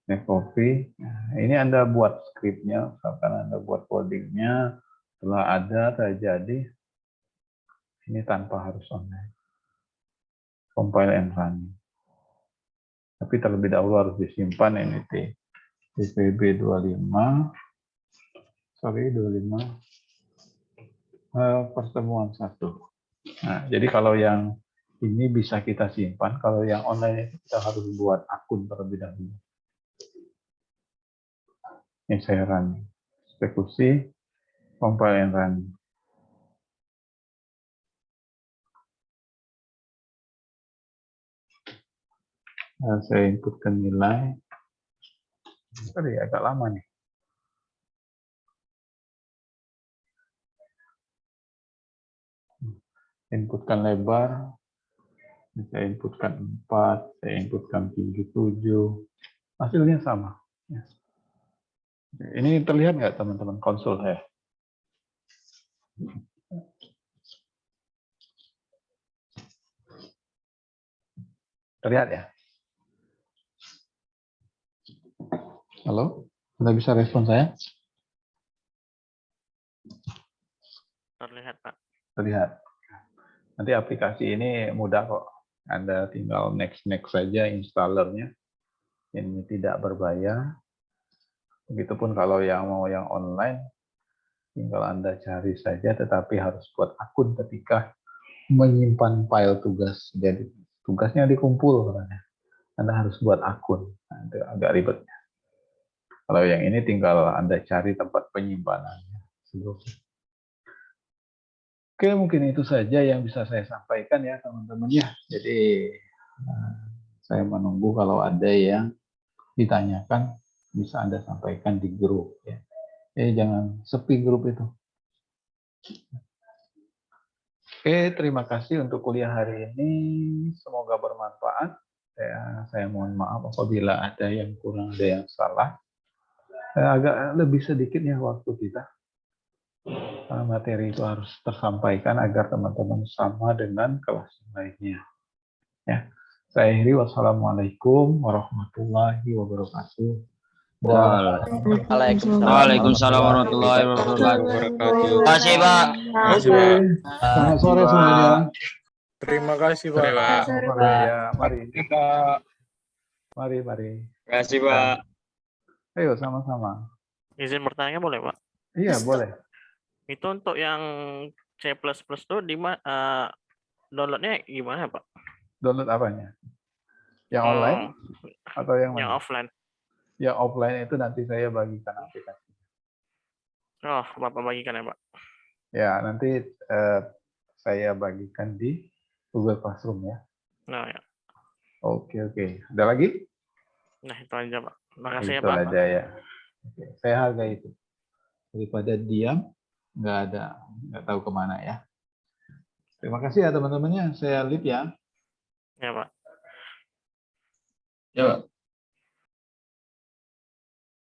Ini copy. Nah, ini Anda buat scriptnya, misalkan Anda buat codingnya, setelah ada terjadi, ini tanpa harus online. Compile and run. Tapi terlebih dahulu harus disimpan ini TPB 25, pertemuan 1. Nah, jadi kalau yang ini bisa kita simpan, kalau yang online itu kita harus buat akun terlebih dahulu. Ini saya run, eksekusi, compile and run. Nah, saya inputkan nilai. Tadi agak lama nih. Inputkan lebar. Saya inputkan 4, saya inputkan 7, hasilnya sama. Ya. Ini terlihat nggak teman-teman konsol saya? Terlihat ya? Halo? Anda bisa respon saya? Terlihat, Pak. Terlihat. Nanti aplikasi ini mudah kok. Anda tinggal next saja installernya. Ini tidak berbayar. Begitupun kalau yang mau yang online, tinggal Anda cari saja, tetapi harus buat akun ketika menyimpan file tugas. Jadi tugasnya dikumpul katanya. Anda harus buat akun. Nah, itu agak ribet. Kalau yang ini tinggal Anda cari tempat penyimpanannya. Oke, mungkin itu saja yang bisa saya sampaikan ya teman-teman ya. Jadi saya menunggu kalau ada yang ditanyakan bisa Anda sampaikan di grup ya. Jangan sepi grup itu. Oke, terima kasih untuk kuliah hari ini. Semoga bermanfaat. Saya mohon maaf apabila ada yang kurang, ada yang salah. Agak lebih sedikit ya waktu kita. Materi itu harus tersampaikan agar teman-teman sama dengan kelas lainnya. Ya. Saya akhiri, wassalamualaikum warahmatullahi wabarakatuh. Waalaikumsalam warahmatullahi wabarakatuh. Terima kasih, Pak. Selamat sore semuanya. Terima kasih, Pak. Ya, mari kita. Mari. Terima kasih, Pak. Ayo sama-sama. Izin bertanya boleh, Pak? Iya, boleh. Itu untuk yang C++ tuh downloadnya gimana, Pak? Download apanya? Yang online atau yang Yang mana? offline. Yang offline itu nanti saya bagikan aplikasi. Oh, Bapak bagikan ya, Pak? Ya, nanti saya bagikan di Google Classroom ya. Nah, ya. Oke. Ada lagi? Nah, itu aja, Pak. Terima kasih ya, Itu Pak. aja ya. Oke, saya hargai itu. Daripada diam, nggak tahu kemana ya. Terima kasih ya teman-temannya. Saya leave ya. Ya, Pak. Ya, Pak.